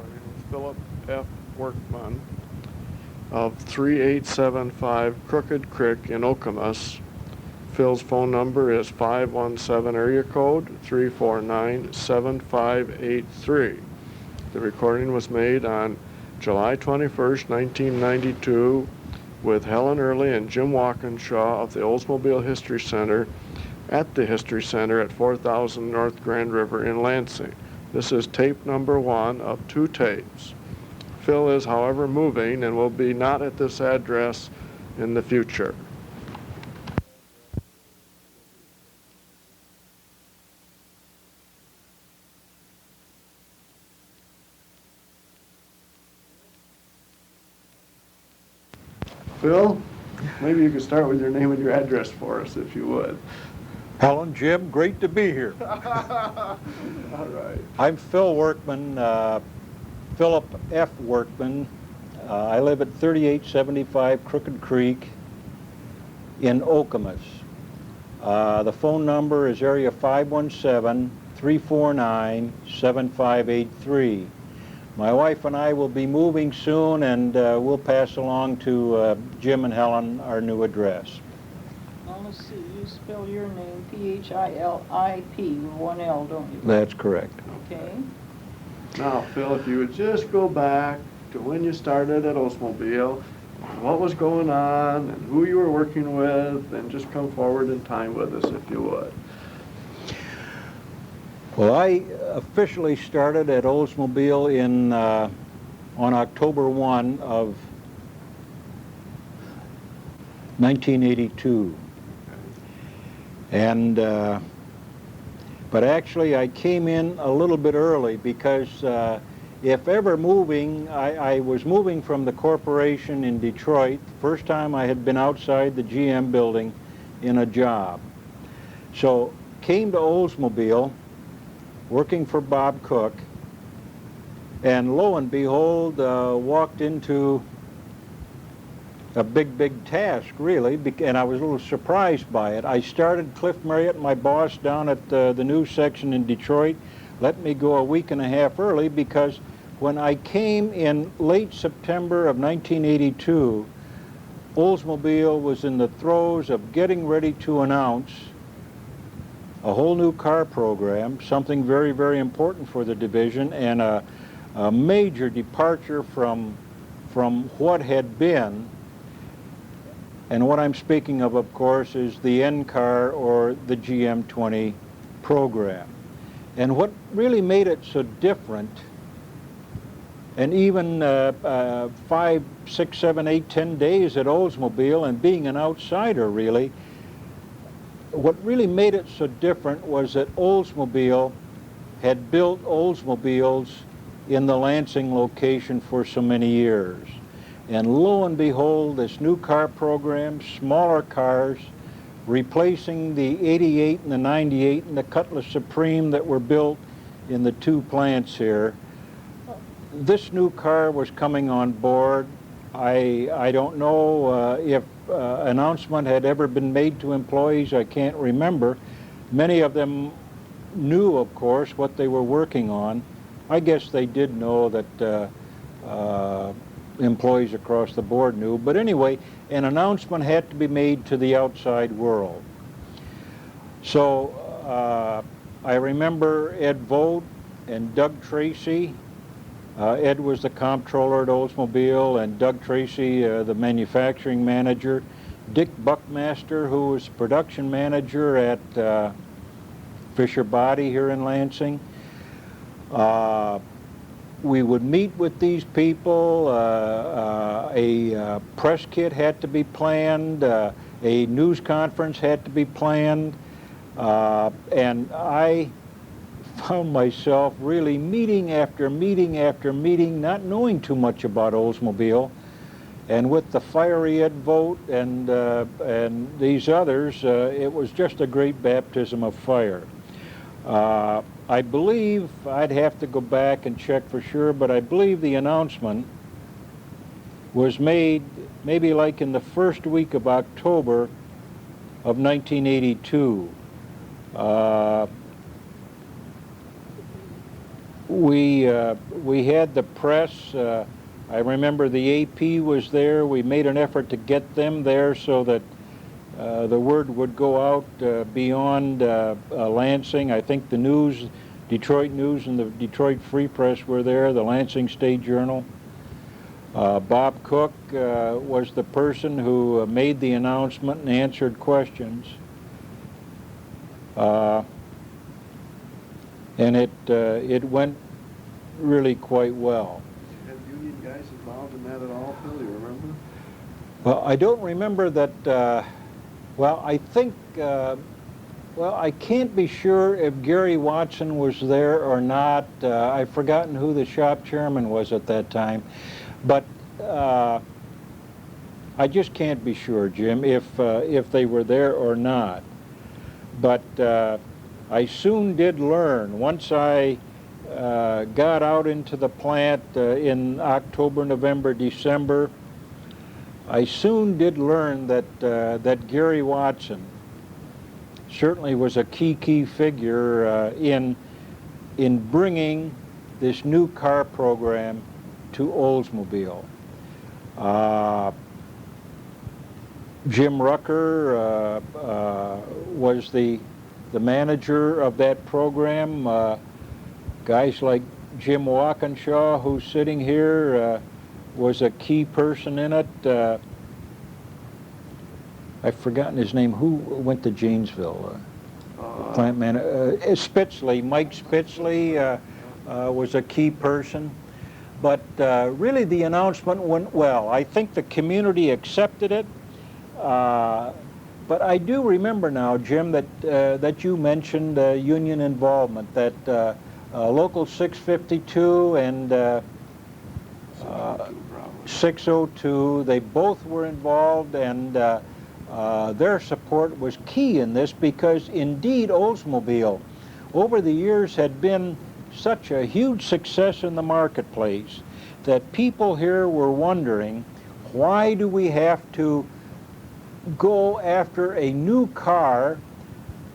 recording was Philip F. Workman of 3875 Crooked Creek in Okemos. Phil's phone number is 517 area code 349-7583. The recording was made on July 21st, 1992 with Helen Earley and Jim Walkinshaw of the Oldsmobile History Center at the History Center at 4000 North Grand River in Lansing. This is tape number 1 of 2 tapes. Phil is, however, moving and will be not at this address in the future. Phil, maybe you could start with your name and your address for us, if you would. Helen, Jim, great to be here. All right. I'm Phil Workman, Philip F. Workman. I live at 3875 Crooked Creek in Okemos. The phone number is area 517-349-7583. My wife and I will be moving soon, and we'll pass along to Jim and Helen our new address. Well, let's see, you spell your name P-H-I-L-I-P with one L, don't you? That's correct. Okay. Now, Phil, if you would just go back to when you started at Oldsmobile, what was going on, and who you were working with, and just come forward in time with us, if you would. Well, I officially started at Oldsmobile on October 1 of 1982. And but actually I came in a little bit early because if ever moving, I was moving from the corporation in Detroit. First time I had been outside the GM building in a job. So came to Oldsmobile, working for Bob Cook, and lo and behold, walked into a big task, really, and I was a little surprised by it. I started, Cliff Marriott, my boss down at the new section in Detroit, let me go a week and a half early because when I came in late September of 1982, Oldsmobile was in the throes of getting ready to announce a whole new car program, something very important for the division, and a major departure from what had been. And what I'm speaking of course, is the N-Car or the GM20 program. And what really made it so different, and even 5, 6, 7, 8, 10 days at Oldsmobile and being an outsider really, what really made it so different was that Oldsmobile had built Oldsmobiles in the Lansing location for so many years. And lo and behold, this new car program, smaller cars, replacing the 88 and the 98 and the Cutlass Supreme that were built in the 2 plants here. This new car was coming on board. I don't know if announcement had ever been made to employees. I can't remember. Many of them knew, of course, what they were working on. I guess they did know that employees across the board knew. But anyway, an announcement had to be made to the outside world. So I remember Ed Vogt and Doug Tracy. Ed was the comptroller at Oldsmobile, and Doug Tracy, the manufacturing manager. Dick Buckmaster, who was production manager at Fisher Body here in Lansing. We would meet with these people. A press kit had to be planned. A news conference had to be planned. And I found myself really meeting after meeting after meeting, not knowing too much about Oldsmobile. And with the fiery Ed Vogt and these others, it was just a great baptism of fire. I believe, I'd have to go back and check for sure, but I believe the announcement was made maybe like in the first week of October of 1982. we had the press. I remember the AP was there. We made an effort to get them there so that the word would go out beyond Lansing. I think the News, Detroit News and the Detroit Free Press were there, the Lansing State Journal. Bob Cook was the person who made the announcement and answered questions. And it went really quite well. Had union guys involved in that at all, Phil? Do you remember? Well, I don't remember that. Well, I think. Well, I can't be sure if Gary Watson was there or not. I've forgotten who the shop chairman was at that time, but I just can't be sure, Jim, if they were there or not. But I soon did learn, once I got out into the plant in October, November, December, I soon did learn that Gary Watson certainly was a key figure in bringing this new car program to Oldsmobile. Jim Rucker was the manager of that program. Guys like Jim Walkinshaw, who's sitting here, was a key person in it. I've forgotten his name. Who went to Janesville? Plant manager. Spitzley, Mike Spitzley was a key person. But really the announcement went well. I think the community accepted it. But I do remember now, Jim, that you mentioned union involvement, that Local 652 and 602, they both were involved, and their support was key in this because indeed Oldsmobile over the years had been such a huge success in the marketplace that people here were wondering, why do we have to go after a new car,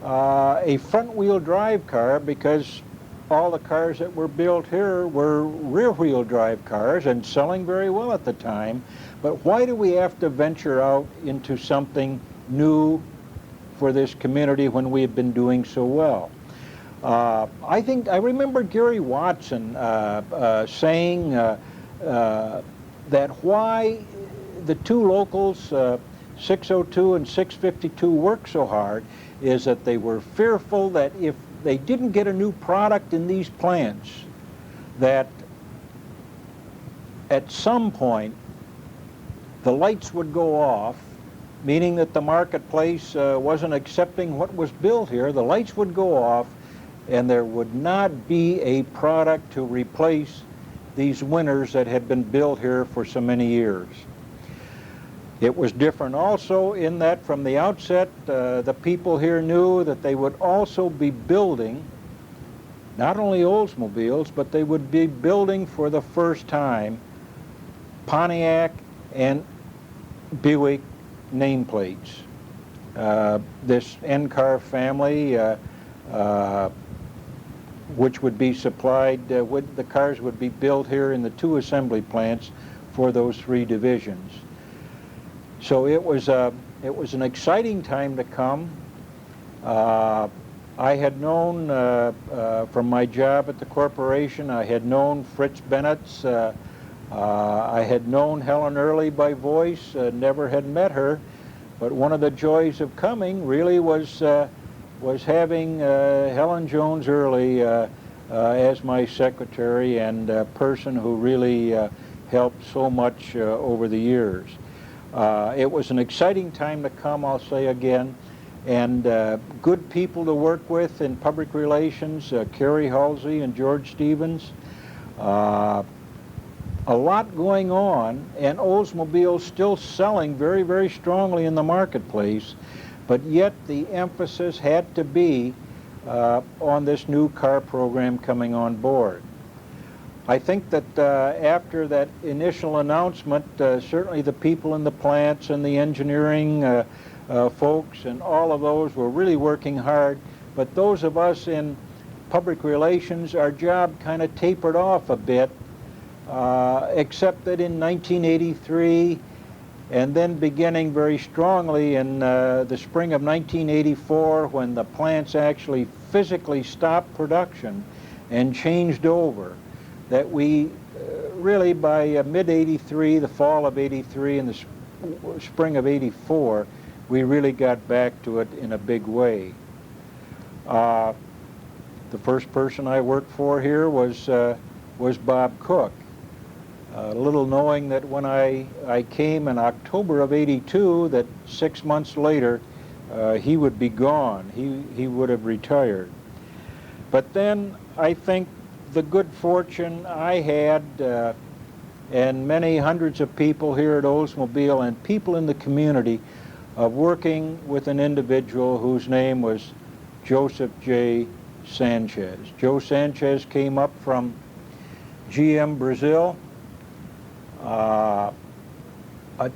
a front-wheel drive car, because all the cars that were built here were rear-wheel drive cars and selling very well at the time. But why do we have to venture out into something new for this community when we have been doing so well? I remember Gary Watson saying that why the two locals, 602 and 652, work so hard is that they were fearful that if they didn't get a new product in these plants, that at some point the lights would go off, meaning that the marketplace wasn't accepting what was built here. The lights would go off and there would not be a product to replace these winners that had been built here for so many years. It was different also in that from the outset, the people here knew that they would also be building not only Oldsmobiles, but they would be building for the first time Pontiac and Buick nameplates. This NCAR family, which would be supplied, the cars would be built here in the two assembly plants for those three divisions. So it was an exciting time to come. I had known from my job at the corporation, I had known Fritz Bennett's, I had known Helen Earley by voice, never had met her, but one of the joys of coming really was having Helen Jones Earley as my secretary and a person who really helped so much over the years. It was an exciting time to come, I'll say again, and good people to work with in public relations, Kerry Halsey and George Stevens. A lot going on, and Oldsmobile still selling very, very strongly in the marketplace, but yet the emphasis had to be on this new car program coming on board. I think that after that initial announcement, certainly the people in the plants and the engineering folks and all of those were really working hard, but those of us in public relations, our job kind of tapered off a bit, except that in 1983, and then beginning very strongly in the spring of 1984, when the plants actually physically stopped production and changed over, that we really by mid-83, the fall of 83 and the spring of 84, we really got back to it in a big way. The first person I worked for here was Bob Cook. Little knowing that when I came in October of 82, that 6 months later he would be gone. He would have retired. But then I think the good fortune I had, and many hundreds of people here at Oldsmobile and people in the community, of working with an individual whose name was Joseph J. Sanchez. Joe Sanchez came up from GM Brazil, a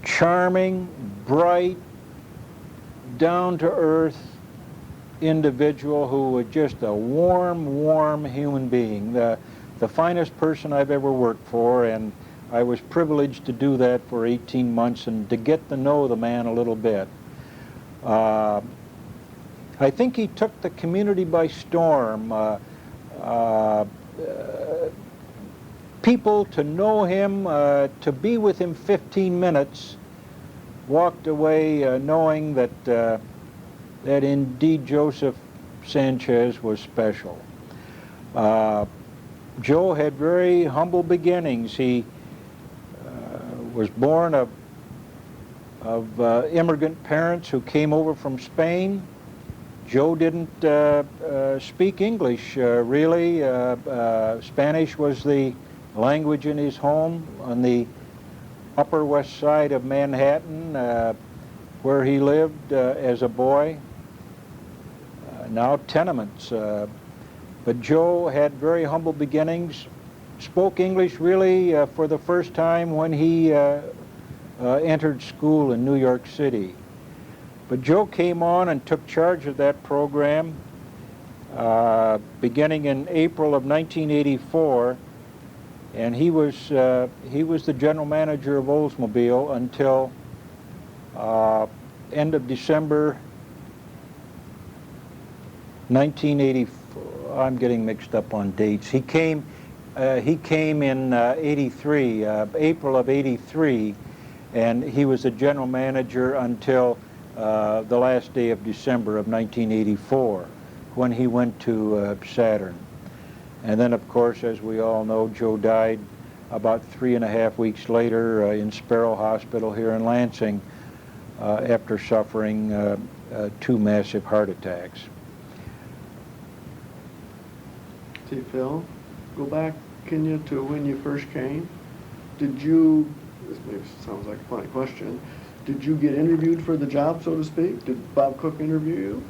charming, bright, down-to-earth individual who was just a warm human being, the finest person I've ever worked for, and I was privileged to do that for 18 months and to get to know the man a little bit. I think he took the community by storm. People to know him, to be with him 15 minutes, walked away knowing that that indeed Joseph Sanchez was special. Joe had very humble beginnings. He was born of immigrant parents who came over from Spain. Joe didn't speak English really. Spanish was the language in his home on the Upper West Side of Manhattan, where he lived as a boy. Now tenements. But Joe had very humble beginnings, spoke English really for the first time when he entered school in New York City. But Joe came on and took charge of that program beginning in April of 1984, and he was the general manager of Oldsmobile until end of December 1984. I'm getting mixed up on dates. He came in 83, April of 83, and he was the general manager until the last day of December of 1984, when he went to Saturn. And then, of course, as we all know, Joe died about 3.5 weeks later in Sparrow Hospital here in Lansing after suffering 2 massive heart attacks. See, Phil, go back, can you, to when you first came? Did you, this maybe sounds like a funny question, did you get interviewed for the job, so to speak? Did Bob Cook interview you?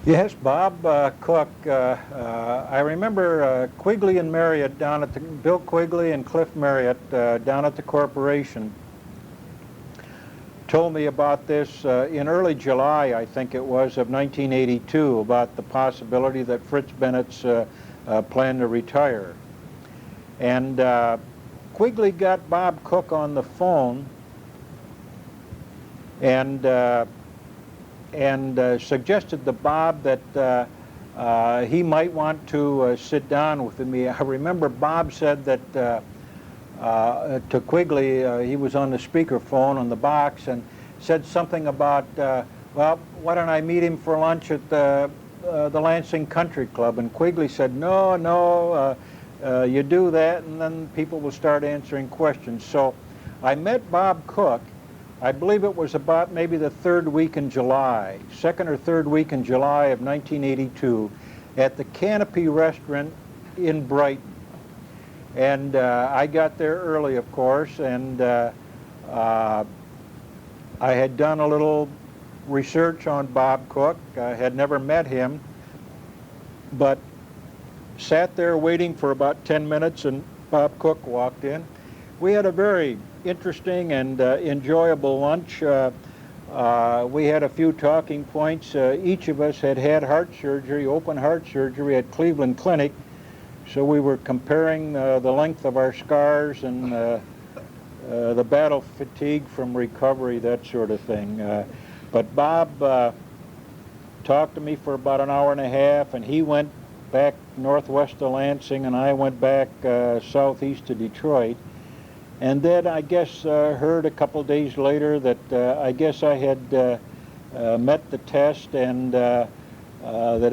Yes, Bob Cook. I remember Quigley and Marriott down at Bill Quigley and Cliff Marriott down at the corporation told me about this in early July, I think it was, of 1982, about the possibility that Fritz Bennett's planned to retire. And Quigley got Bob Cook on the phone and suggested to Bob that he might want to sit down with me. I remember Bob said that to Quigley, he was on the speakerphone on the box, and said something about, well, why don't I meet him for lunch at the Lansing Country Club? And Quigley said, no, you do that and then people will start answering questions. So I met Bob Cook, I believe it was about maybe the 3rd week in July, 2nd or 3rd week in July of 1982, at the Canopy Restaurant in Brighton. And I got there early, of course, and I had done a little research on Bob Cook. I had never met him, but sat there waiting for about 10 minutes, and Bob Cook walked in. We had a very interesting and enjoyable lunch. We had a few talking points. Each of us had had heart surgery, open heart surgery at Cleveland Clinic, so we were comparing the length of our scars and the battle fatigue from recovery, that sort of thing. But Bob talked to me for about an hour and a half, and he went back northwest of Lansing, and I went back southeast to Detroit. And then I guess heard a couple days later that I guess I had met the test, and that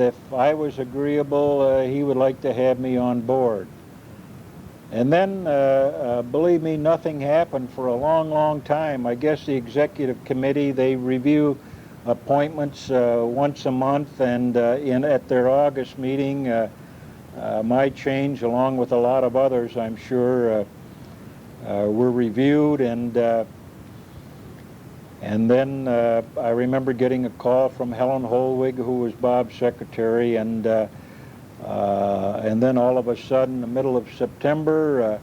if I was agreeable, he would like to have me on board. And then, believe me, nothing happened for a long, long time. I guess the executive committee, they review appointments once a month, and at their August meeting, my change, along with a lot of others, I'm sure, were reviewed, and then I remember getting a call from Helen Holwig, who was Bob's secretary, and then all of a sudden, in the middle of September,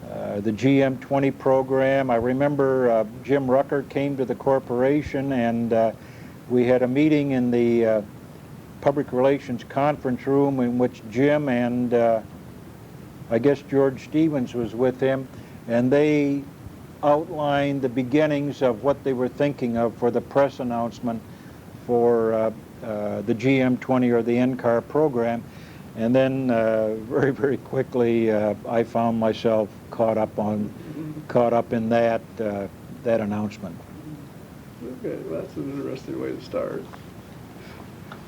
the GM20 program. I remember Jim Rucker came to the corporation, and we had a meeting in the public relations conference room in which Jim and I guess George Stevens was with him, and they outlined the beginnings of what they were thinking of for the press announcement for the GM20 or the NCAR program. And then very, very quickly I found myself caught up in that announcement. Okay, well, that's an interesting way to start.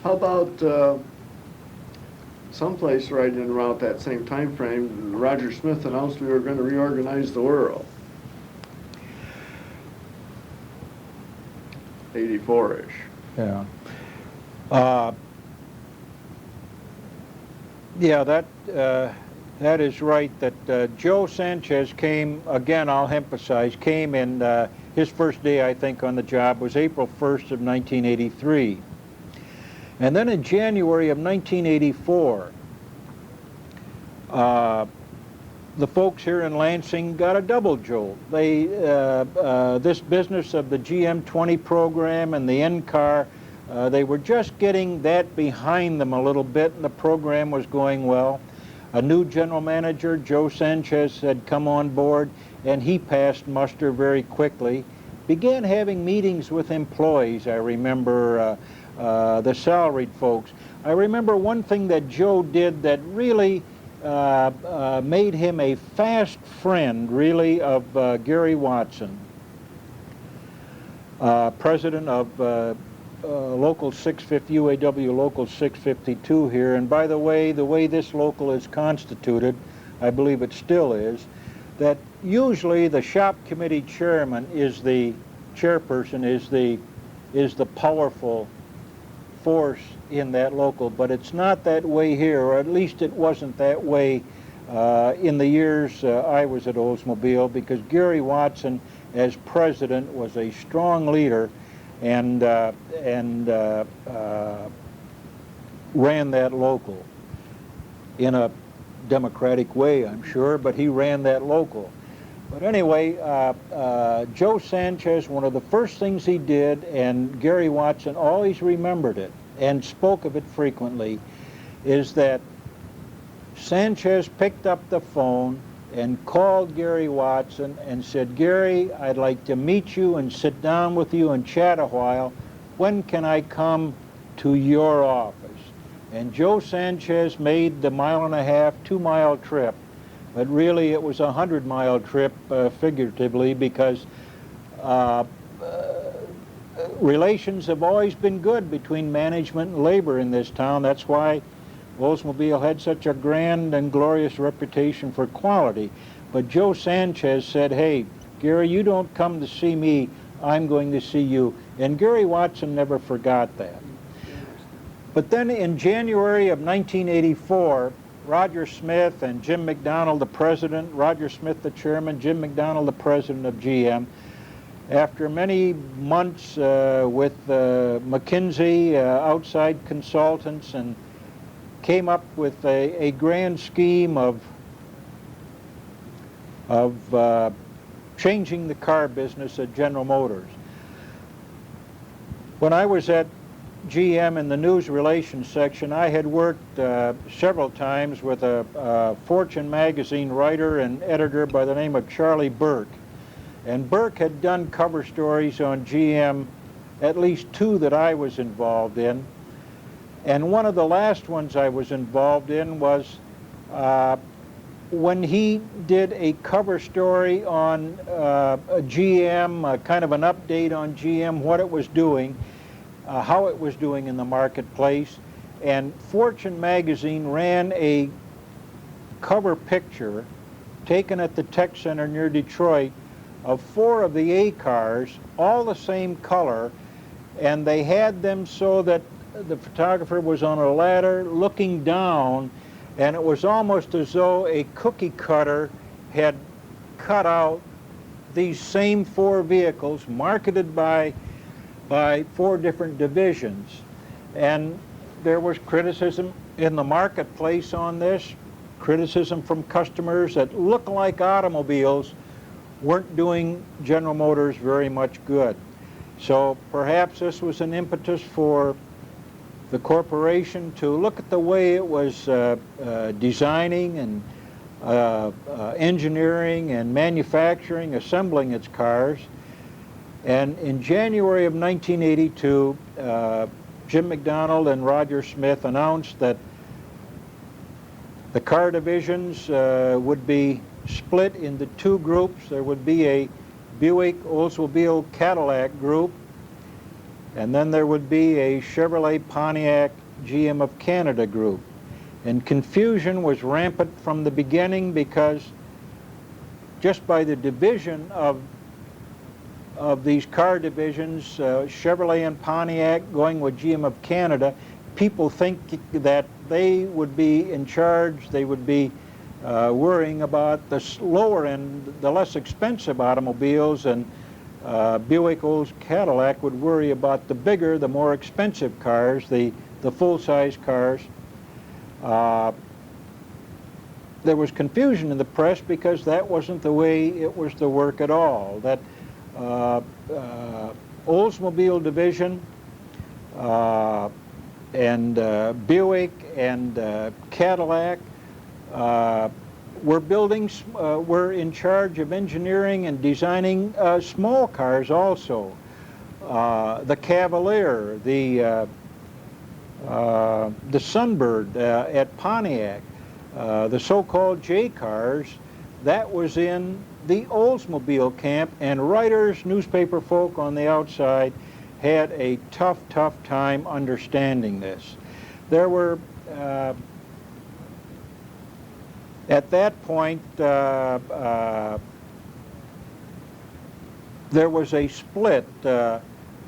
How about someplace right in around that same time frame, Roger Smith announced we were going to reorganize the world. 84-ish. Yeah. Yeah, that is right, that Joe Sanchez came, again, I'll emphasize, came in, his first day, I think, on the job was April 1st of 1983. And then in January of 1984, the folks here in Lansing got a double jolt. They, this business of the GM20 program and the NCAR, they were just getting that behind them a little bit, and the program was going well. A new general manager, Joe Sanchez, had come on board, and he passed muster very quickly. Began having meetings with employees, I remember, the salaried folks. I remember one thing that Joe did that really made him a fast friend, really, of Gary Watson, president of Local 650, UAW Local 652 here. And by the way this local is constituted, I believe it still is, that usually the shop committee chairman is the chairperson, is the powerful force in that local, but it's not that way here, or at least it wasn't that way in the years I was at Oldsmobile, because Gary Watson, as president, was a strong leader and ran that local in a democratic way, I'm sure, but he ran that local. But anyway, Joe Sanchez, one of the first things he did, and Gary Watson always remembered it and spoke of it frequently, is that Sanchez picked up the phone and called Gary Watson and said, "Gary, I'd like to meet you and sit down with you and chat a while. When can I come to your office?" And Joe Sanchez made the 1.5-mile, 2-mile trip, but really it was a 100-mile trip figuratively, because relations have always been good between management and labor in this town. That's why Oldsmobile had such a grand and glorious reputation for quality. But Joe Sanchez said, "Hey, Gary, you don't come to see me, I'm going to see you." And Gary Watson never forgot that. But then in January of 1984, Roger Smith and Jim McDonald, the president, Roger Smith, the chairman, Jim McDonald, the president of GM, after many months with McKinsey, outside consultants, and came up with a grand scheme of changing the car business at General Motors. When I was at GM in the news relations section, I had worked several times with a Fortune magazine writer and editor by the name of Charlie Burke. And Burke had done cover stories on GM, at least 2 that I was involved in. And one of the last ones I was involved in was when he did a cover story on a GM, kind of an update on GM, what it was doing, how it was doing in the marketplace. And Fortune magazine ran a cover picture taken at the Tech Center near Detroit of 4 of the A cars, all the same color, and they had them so that the photographer was on a ladder looking down, and it was almost as though a cookie cutter had cut out these same 4 vehicles marketed by 4 different divisions. And there was criticism in the marketplace on this, criticism from customers that looked like automobiles weren't doing General Motors very much good. So perhaps this was an impetus for the corporation to look at the way it was designing and engineering and manufacturing, assembling its cars. And in January of 1982, Jim McDonald and Roger Smith announced that the car divisions would be split into 2 groups. There would be a Buick, Oldsmobile, Cadillac group, and then there would be a Chevrolet, Pontiac, GM of Canada group. And confusion was rampant from the beginning because just by the division of these car divisions, Chevrolet and Pontiac going with GM of Canada, people think that they would be in charge, they would be worrying about the lower end, the less expensive automobiles, and Buick, Olds, Cadillac would worry about the bigger, the more expensive cars, the full-size cars. There was confusion in the press because that wasn't the way it was to work at all. That Oldsmobile division and Buick and Cadillac were in charge of engineering and designing small cars also. The Cavalier, the Sunbird at Pontiac, the so-called J cars, that was in the Oldsmobile camp, and writers, newspaper folk on the outside had a tough time understanding this. There were at that point, there was a split.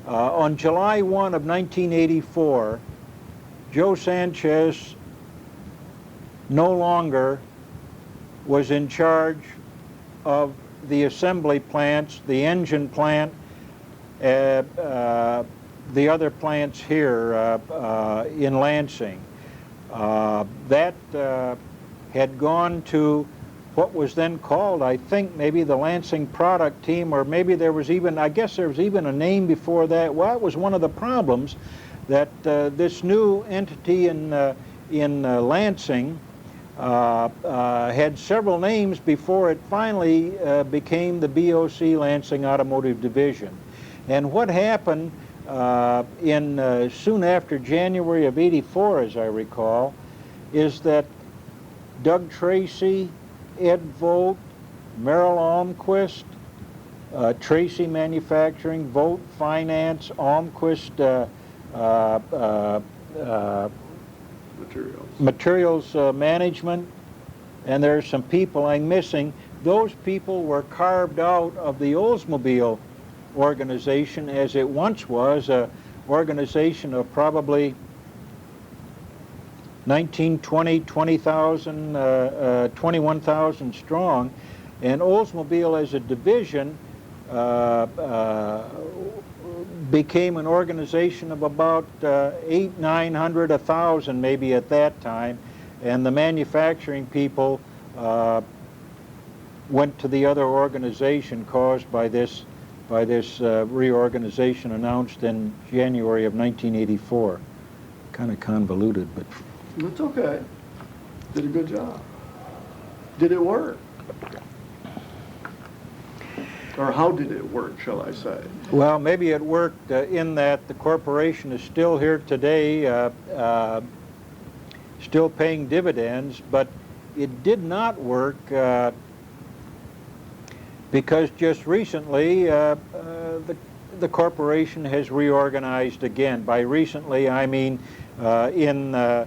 On July 1 of 1984, Joe Sanchez no longer was in charge of the assembly plants, the engine plant, the other plants here in Lansing. That had gone to what was then called, I think, maybe the Lansing Product Team, or maybe there was even, I guess there was even a name before that. Well, it was one of the problems that this new entity in Lansing had several names before it finally became the BOC Lansing Automotive Division. And what happened soon after January of '84, as I recall, is that Doug Tracy, Ed Vogt, Merrill Almquist, Tracy Manufacturing, Vogt Finance, Almquist Materials Management, and there's some people I'm missing. Those people were carved out of the Oldsmobile organization as it once was, an organization of probably 21,000 strong, and Oldsmobile as a division became an organization of about 800, 900, 1,000 maybe at that time, and the manufacturing people went to the other organization caused by this by this reorganization announced in January of 1984. Kind of convoluted, but... It's okay. Did a good job. Did it work? Or how did it work, shall I say? Well, maybe it worked in that the corporation is still here today, still paying dividends, but it did not work because just recently the corporation has reorganized again. By recently, I mean in the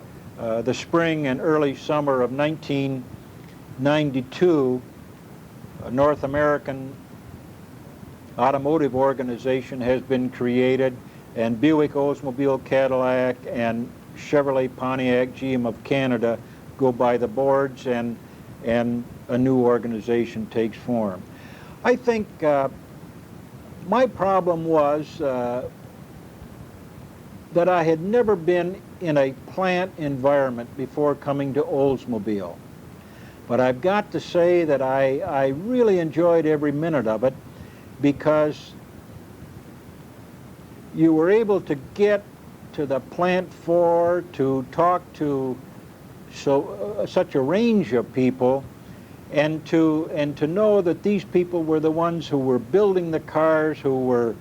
spring and early summer of 1992, a North American automotive organization has been created, and Buick, Oldsmobile, Cadillac, and Chevrolet, Pontiac, GM of Canada go by the boards, and a new organization takes form. I think my problem was that I had never been in a plant environment before coming to Oldsmobile. But I've got to say that I really enjoyed every minute of it, because you were able to get to the plant floor to talk to such a range of people, and to know that these people were the ones who were building the cars, who were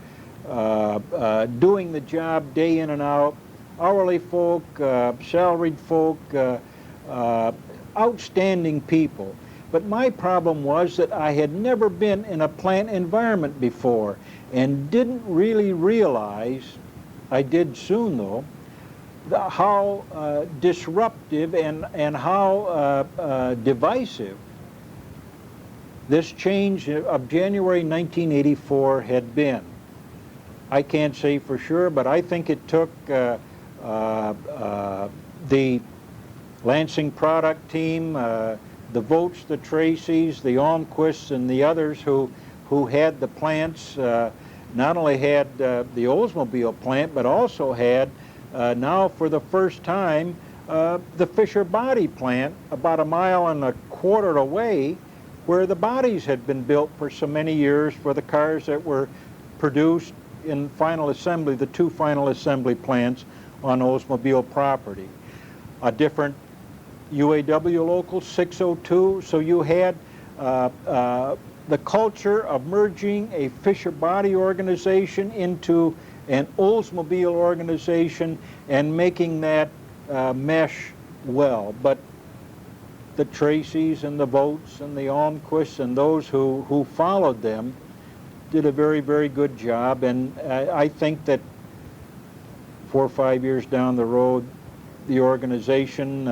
doing the job day in and out, hourly folk, salaried folk, outstanding people. But my problem was that I had never been in a plant environment before and didn't really realize, I did soon though, how disruptive and how divisive this change of January 1984 had been. I can't say for sure, but I think it took the Lansing product team, the Votes, the Tracys, the Almquists, and the others who had the plants, not only had the Oldsmobile plant, but also had, now for the first time, the Fisher body plant about 1.25 miles away, where the bodies had been built for so many years for the cars that were produced in final assembly, the 2 final assembly plants on Oldsmobile property. A different UAW local, 602, so you had the culture of merging a Fisher body organization into an Oldsmobile organization and making that mesh well. But the Tracys and the Votes and the Almquists and those who followed them did a very, very good job, and I think that 4 or 5 years down the road, the organization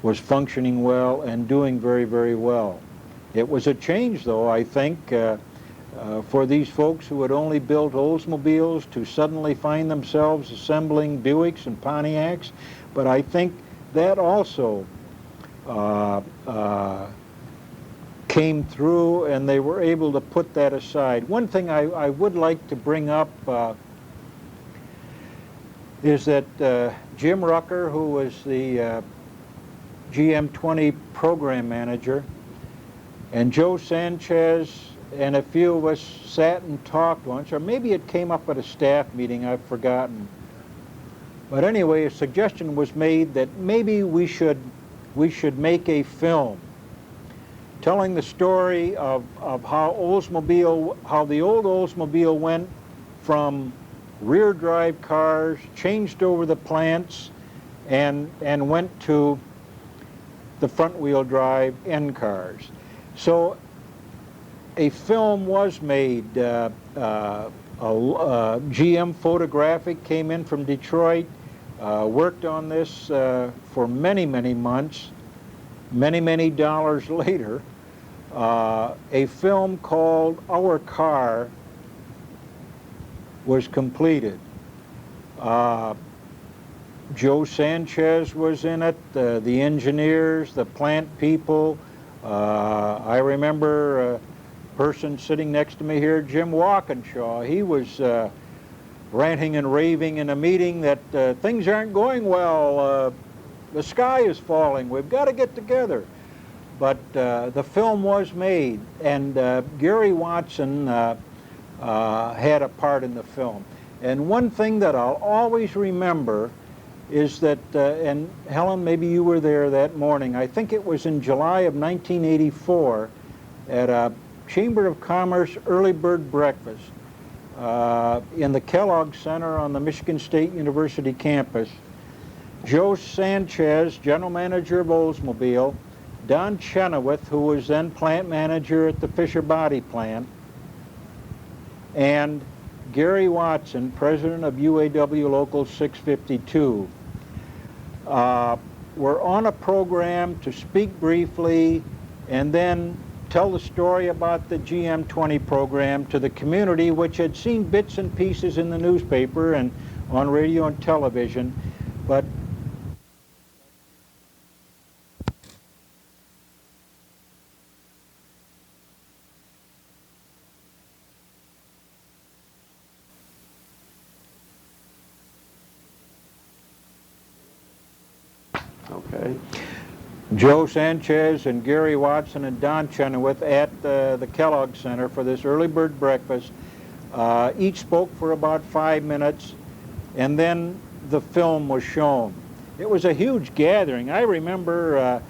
was functioning well and doing very, very well. It was a change, though, I think, for these folks who had only built Oldsmobiles to suddenly find themselves assembling Buicks and Pontiacs, but I think that also came through, and they were able to put that aside. One thing I would like to bring up is that Jim Rucker, who was the GM20 program manager, and Joe Sanchez and a few of us sat and talked once, or maybe it came up at a staff meeting, I've forgotten. But anyway, a suggestion was made that maybe we should make a film telling the story of how the old Oldsmobile went from rear drive cars, changed over the plants, and went to the front wheel drive end cars. So a film was made. GM Photographic came in from Detroit, worked on this for many, many months. Many, many dollars later, a film called Our Car was completed. Joe Sanchez was in it, the engineers, the plant people. I remember a person sitting next to me here, Jim Walkinshaw. He was ranting and raving in a meeting that things aren't going well. The sky is falling. We've got to get together. but the film was made, and Gary Watson had a part in the film. And one thing that I'll always remember is that, and Helen, maybe you were there that morning, I think it was in July of 1984, at a Chamber of Commerce early bird breakfast in the Kellogg Center on the Michigan State University campus. Joe Sanchez, general manager of Oldsmobile, Don Chenoweth, who was then plant manager at the Fisher Body plant, and Gary Watson, president of UAW Local 652, were on a program to speak briefly and then tell the story about the GM20 program to the community, which had seen bits and pieces in the newspaper and on radio and television, but Okay. Joe Sanchez and Gary Watson and Don Chenoweth at the Kellogg Center for this early bird breakfast. Each spoke for about 5 minutes, and then the film was shown. It was a huge gathering. I remember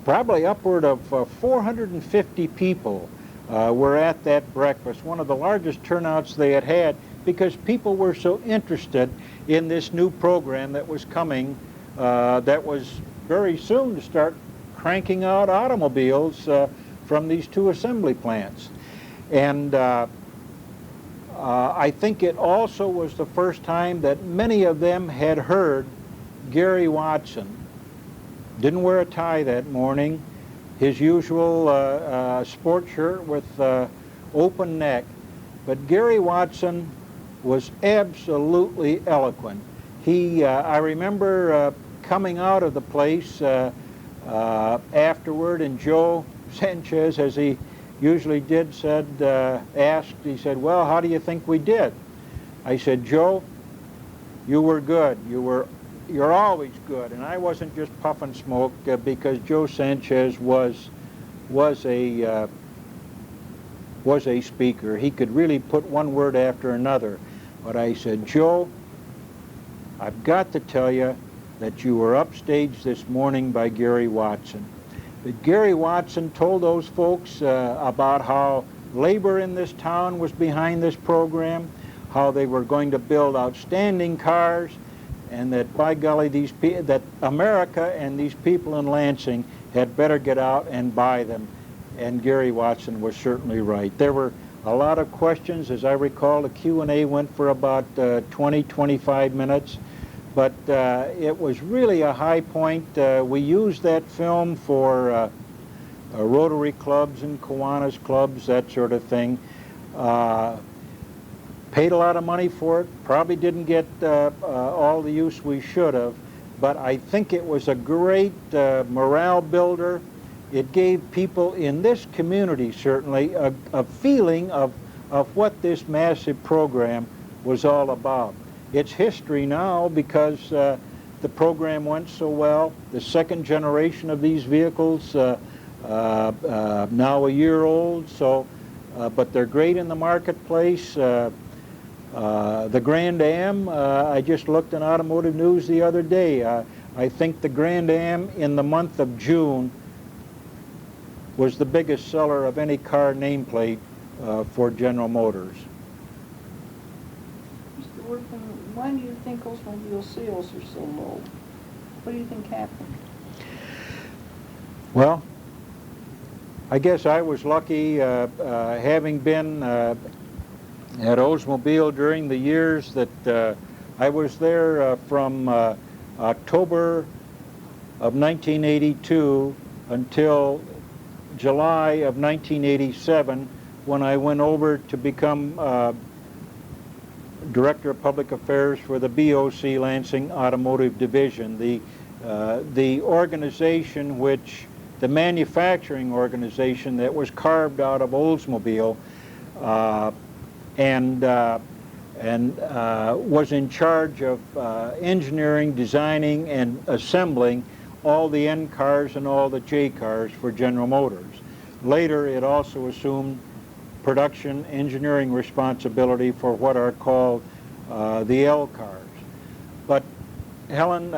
probably upward of 450 people were at that breakfast, one of the largest turnouts they had had, because people were so interested in this new program that was coming, that was very soon to start cranking out automobiles from these two assembly plants. And I think it also was the first time that many of them had heard Gary Watson. Didn't wear a tie that morning, his usual sport shirt with open neck, but Gary Watson was absolutely eloquent. I remember coming out of the place afterward, and Joe Sanchez, as he usually did, asked, he said, well, how do you think we did? I said, Joe, you were good. You're always good. And I wasn't just puffing smoke because Joe Sanchez was a speaker. He could really put one word after another. But I said, Joe, I've got to tell you that you were upstaged this morning by Gary Watson. But Gary Watson told those folks about how labor in this town was behind this program, how they were going to build outstanding cars, and that, by golly, that America and these people in Lansing had better get out and buy them. And Gary Watson was certainly right. There were a lot of questions. As I recall, the Q&A went for about 20-25 minutes. But it was really a high point. We used that film for Rotary clubs and Kiwanis clubs, that sort of thing. Paid a lot of money for it. Probably didn't get all the use we should have. But I think it was a great morale builder. It gave people in this community, certainly, a feeling of what this massive program was all about. It's history now because the program went so well. The second generation of these vehicles, now a year old, so, but they're great in the marketplace. The Grand Am, I just looked in Automotive News the other day. I think the Grand Am in the month of June was the biggest seller of any car nameplate for General Motors. Mr. Workman, why do you think Oldsmobile sales are so low? What do you think happened? Well, I guess I was lucky, having been at Oldsmobile during the years that I was there from October of 1982 until July of 1987, when I went over to become Director of Public Affairs for the BOC Lansing Automotive Division, the organization the manufacturing organization that was carved out of Oldsmobile and was in charge of engineering, designing, and assembling all the N cars and all the J cars for General Motors. Later, it also assumed production engineering responsibility for what are called the L cars. But Helen,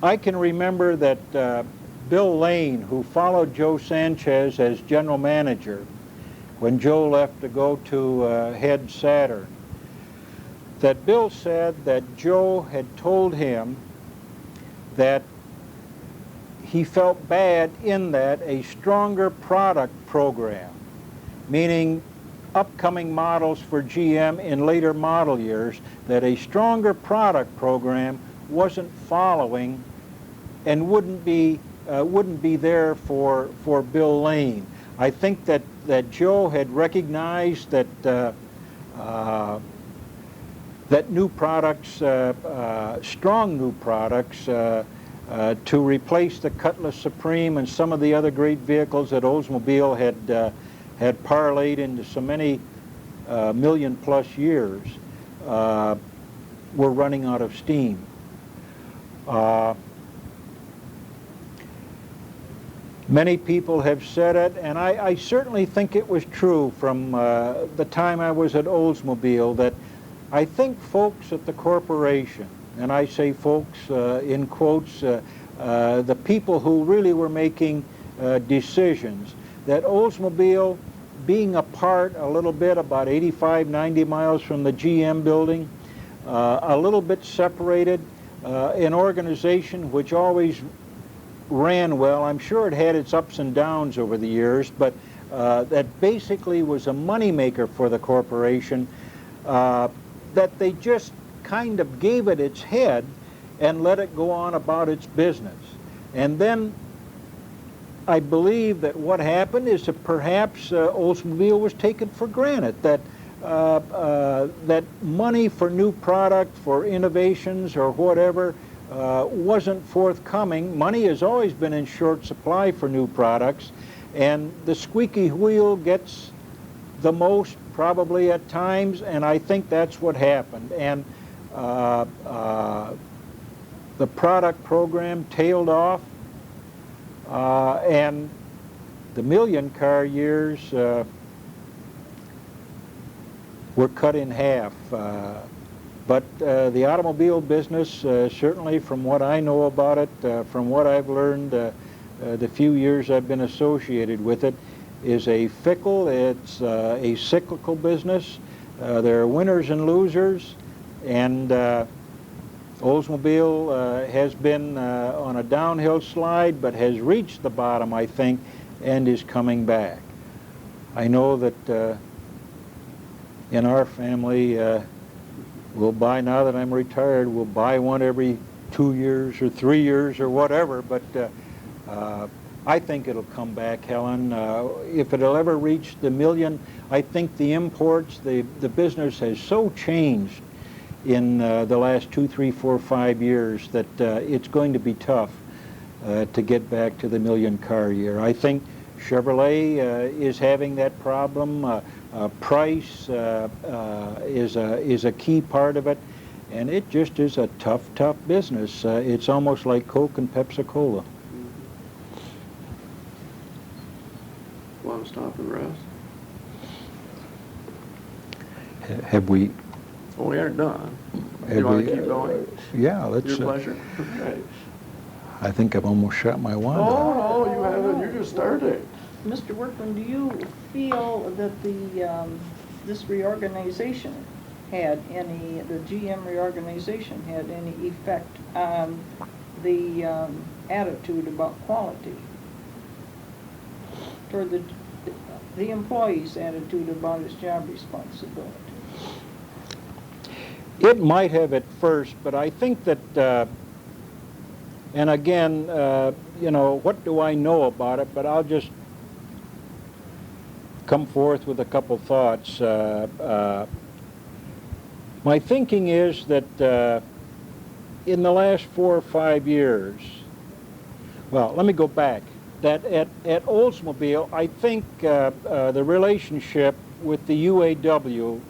I can remember that Bill Lane, who followed Joe Sanchez as general manager when Joe left to go to head Saturn, that Bill said that Joe had told him that he felt bad in that a stronger product program, meaning upcoming models for GM in later model years, that a stronger product program wasn't following and wouldn't be there for Bill Lane. I think that Joe had recognized that that new products, strong new products, to replace the Cutlass Supreme and some of the other great vehicles that Oldsmobile had parlayed into so many million-plus years, were running out of steam. Many people have said it, and I certainly think it was true from the time I was at Oldsmobile, that I think folks at the corporation, and I say folks in quotes, the people who really were making decisions, that Oldsmobile, being apart a little bit, about 85, 90 miles from the GM building, a little bit separated, an organization which always ran well. I'm sure it had its ups and downs over the years, but that basically was a moneymaker for the corporation, that they just kind of gave it its head and let it go on about its business. And then I believe that what happened is that perhaps Oldsmobile was taken for granted, that that money for new product, for innovations or whatever, wasn't forthcoming. Money has always been in short supply for new products, and the squeaky wheel gets the most probably at times, and I think that's what happened. And the product program tailed off, and the million-car years were cut in half. But the automobile business, certainly from what I know about it, from what I've learned the few years I've been associated with it, is a fickle, it's a cyclical business. There are winners and losers, and Oldsmobile has been on a downhill slide, but has reached the bottom, I think, and is coming back. I know that in our family, we'll buy, now that I'm retired, we'll buy one every 2 years or 3 years or whatever, but I think it'll come back, Helen. If it'll ever reach the million, I think the imports, the business has so changed in the last 2, 3, 4, 5 years that it's going to be tough to get back to the million-car year. I think Chevrolet is having that problem. Price is a key part of it, and it just is a tough business. It's almost like Coke and Pepsi-Cola. Want to stop and rest? Have we? Well, we aren't done. You want to keep going? Yeah, let's. Your pleasure. Okay. I think I've almost shot my wand. Oh, no, you haven't. You just started. Mr. Workman, do you feel that this reorganization had any, the GM reorganization had any effect on the attitude about quality, toward the employee's attitude about his job responsibility? It might have at first, but I think that, and again, you know, what do I know about it? But I'll just come forth with a couple thoughts. My thinking is that in the last 4 or 5 years, well, let me go back. That at Oldsmobile, I think the relationship with the UAW,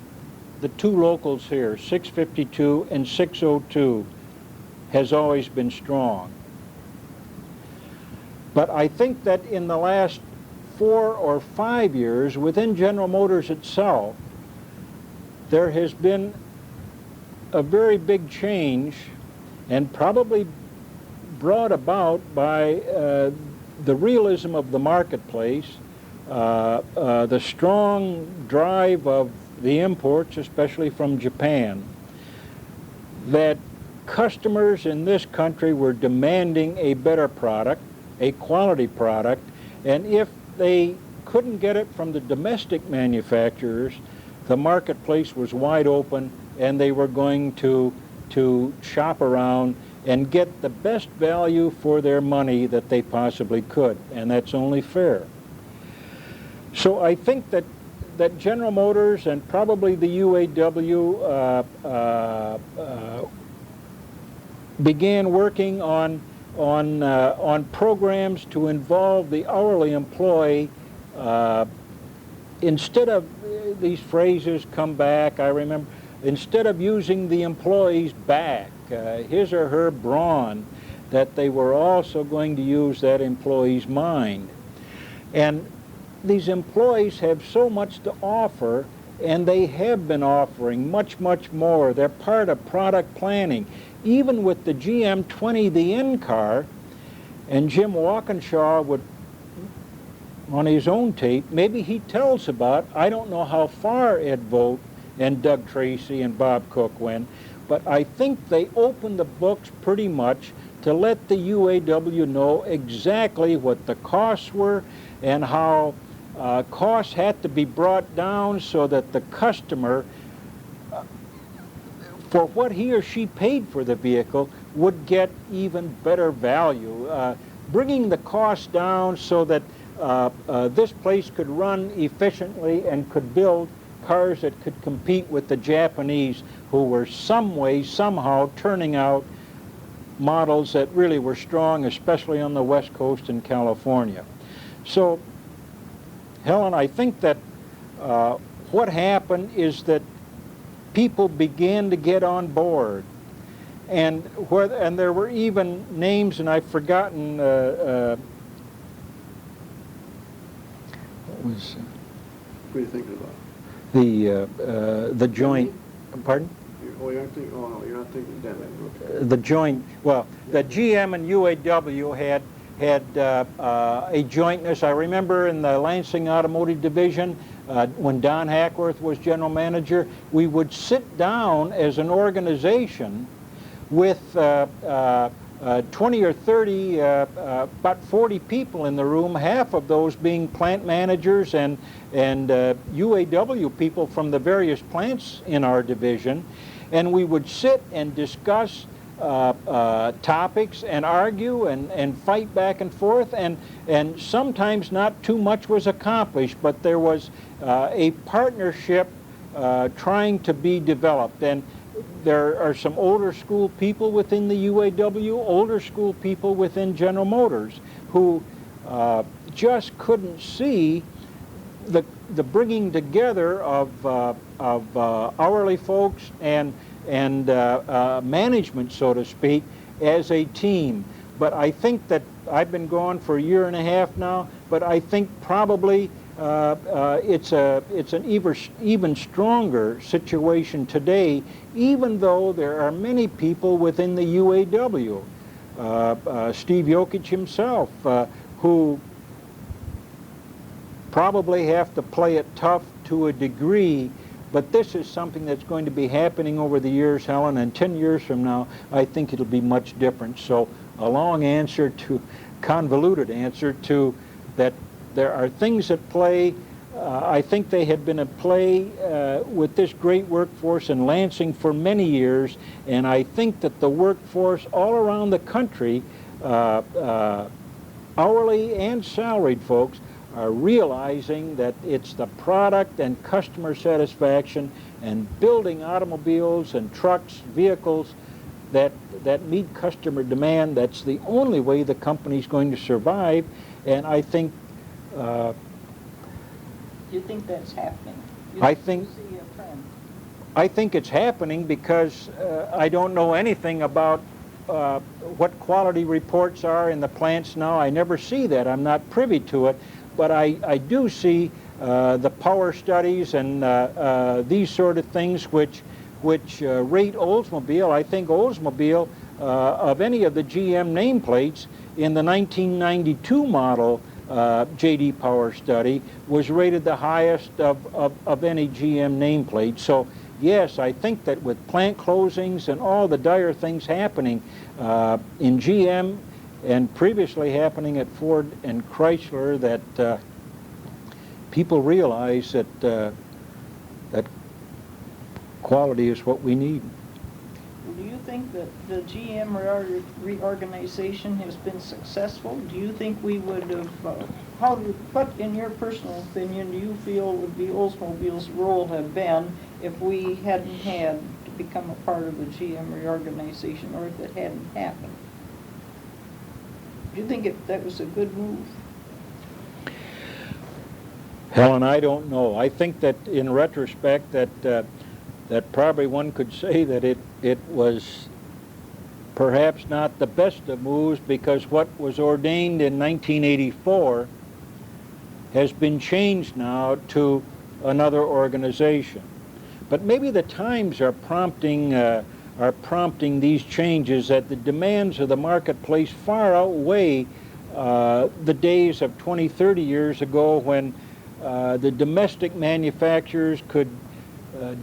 the two locals here, 652 and 602, has always been strong. But I think that in the last 4 or 5 years, within General Motors itself, there has been a very big change, and probably brought about by the realism of the marketplace, the strong drive of the imports, especially from Japan, that customers in this country were demanding a better product, a quality product, and if they couldn't get it from the domestic manufacturers, the marketplace was wide open and they were going to shop around and get the best value for their money that they possibly could, and that's only fair. So I think that General Motors and probably the UAW began working on programs to involve the hourly employee. Instead of these phrases come back, I remember, instead of using the employee's back, his or her brawn, that they were also going to use that employee's mind. And these employees have so much to offer, and they have been offering much, much more. They're part of product planning. Even with the GM20, the in-car, and Jim Walkinshaw would, on his own tape, maybe he tells about, I don't know how far Ed Vogt and Doug Tracy and Bob Cook went, but I think they opened the books pretty much to let the UAW know exactly what the costs were and how costs had to be brought down so that the customer, for what he or she paid for the vehicle, would get even better value. Bringing the costs down so that this place could run efficiently and could build cars that could compete with the Japanese, who were some way, somehow turning out models that really were strong, especially on the West Coast in California. So, Helen, I think that what happened is that people began to get on board, and there were even names, and I've forgotten. What was? What are you thinking about? The joint. Pardon? Oh, you're not thinking. Oh no, you're not thinking Denny. Okay. The joint. Well, the GM and UAW had a jointness. I remember in the Lansing Automotive Division, when Don Hackworth was general manager, we would sit down as an organization with 20 or 30, about 40 people in the room, half of those being plant managers and UAW people from the various plants in our division, and we would sit and discuss topics and argue and fight back and forth, and sometimes not too much was accomplished, but there was a partnership trying to be developed. And there are some older school people within the UAW, older school people within General Motors, who just couldn't see the bringing together of hourly folks and management, so to speak, as a team. But I think that I've been gone for a year and a half now, but I think probably it's an even stronger situation today, even though there are many people within the UAW, Steve Jokic himself, who probably have to play it tough to a degree. But this is something that's going to be happening over the years, Helen, and 10 years from now, I think it'll be much different. So a long answer to, convoluted answer to that there are things at play. I think they had been at play with this great workforce in Lansing for many years, and I think that the workforce all around the country, hourly and salaried folks, are realizing that it's the product and customer satisfaction and building automobiles and trucks, vehicles that meet customer demand. That's the only way the company's going to survive, and I think... You think that's happening? I think... See a trend? I think it's happening because I don't know anything about what quality reports are in the plants now. I never see that. I'm not privy to it, but I do see the power studies and these sort of things which rate Oldsmobile. I think Oldsmobile, of any of the GM nameplates in the 1992 model J.D. Power study, was rated the highest of any GM nameplate. So yes, I think that with plant closings and all the dire things happening in GM and previously happening at Ford and Chrysler, that people realize that that quality is what we need. Do you think that the GM reorganization has been successful? Do you think we would have, what in your personal opinion do you feel would be Oldsmobile's role have been if we hadn't had to become a part of the GM reorganization, or if it hadn't happened? Do you think that was a good move? Helen, I don't know. I think that in retrospect that probably one could say that it was perhaps not the best of moves, because what was ordained in 1984 has been changed now to another organization. But maybe the times are prompting these changes, that the demands of the marketplace far outweigh the days of 20, 30 years ago when the domestic manufacturers could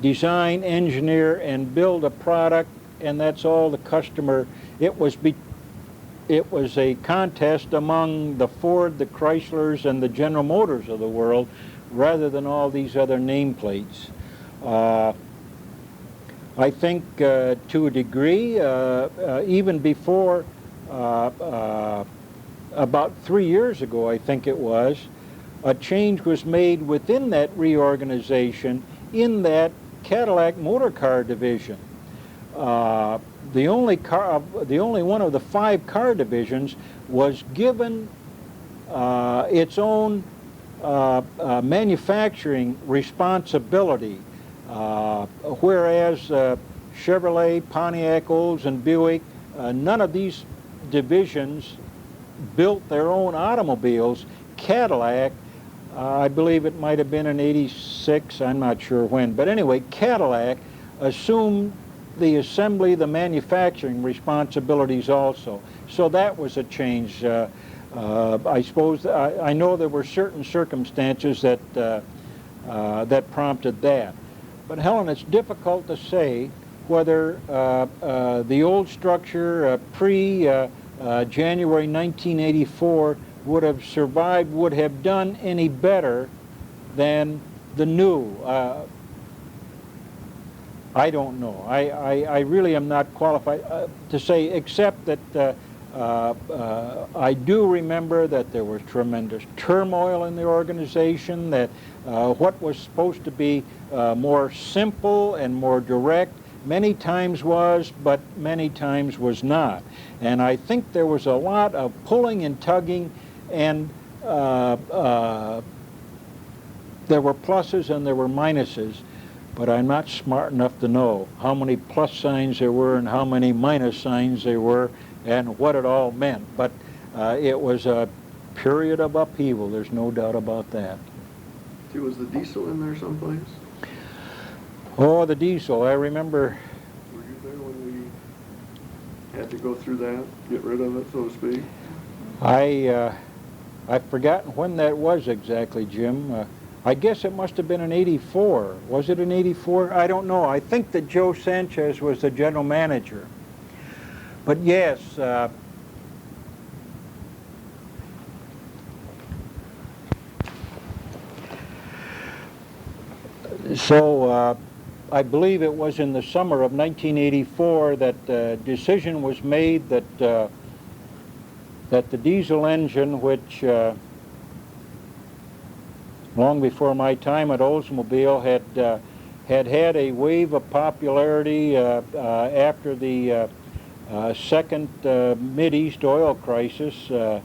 design, engineer, and build a product, and that's all the customer. It was a contest among the Ford, the Chryslers, and the General Motors of the world, rather than all these other nameplates. I think to a degree, even before about 3 years ago, I think it was, a change was made within that reorganization in that Cadillac motor car division. The only one of the 5 car divisions was given its own manufacturing responsibility, whereas Chevrolet, Pontiac, Olds, and Buick, none of these divisions built their own automobiles. Cadillac, I believe it might have been in '86, I'm not sure when, but anyway, Cadillac assumed the assembly, the manufacturing responsibilities also. So that was a change. I suppose, I know there were certain circumstances that prompted that. But Helen, it's difficult to say whether the old structure pre-January 1984 would have survived, would have done any better than the new. I don't know. I really am not qualified to say, except that I do remember that there was tremendous turmoil in the organization, that what was supposed to be more simple and more direct many times was, but many times was not. And I think there was a lot of pulling and tugging, and there were pluses and there were minuses, but I'm not smart enough to know how many plus signs there were and how many minus signs there were and what it all meant. But it was a period of upheaval, there's no doubt about that. See, was the diesel in there someplace? Oh, the diesel, I remember. Were you there when we had to go through that, get rid of it, so to speak? I've forgotten when that was exactly, Jim. I guess it must have been in '84. Was it in '84? I don't know. I think that Joe Sanchez was the general manager. But yes, so I believe it was in the summer of 1984 that the decision was made that that the diesel engine, which long before my time at Oldsmobile had a wave of popularity after the second Mideast oil crisis. That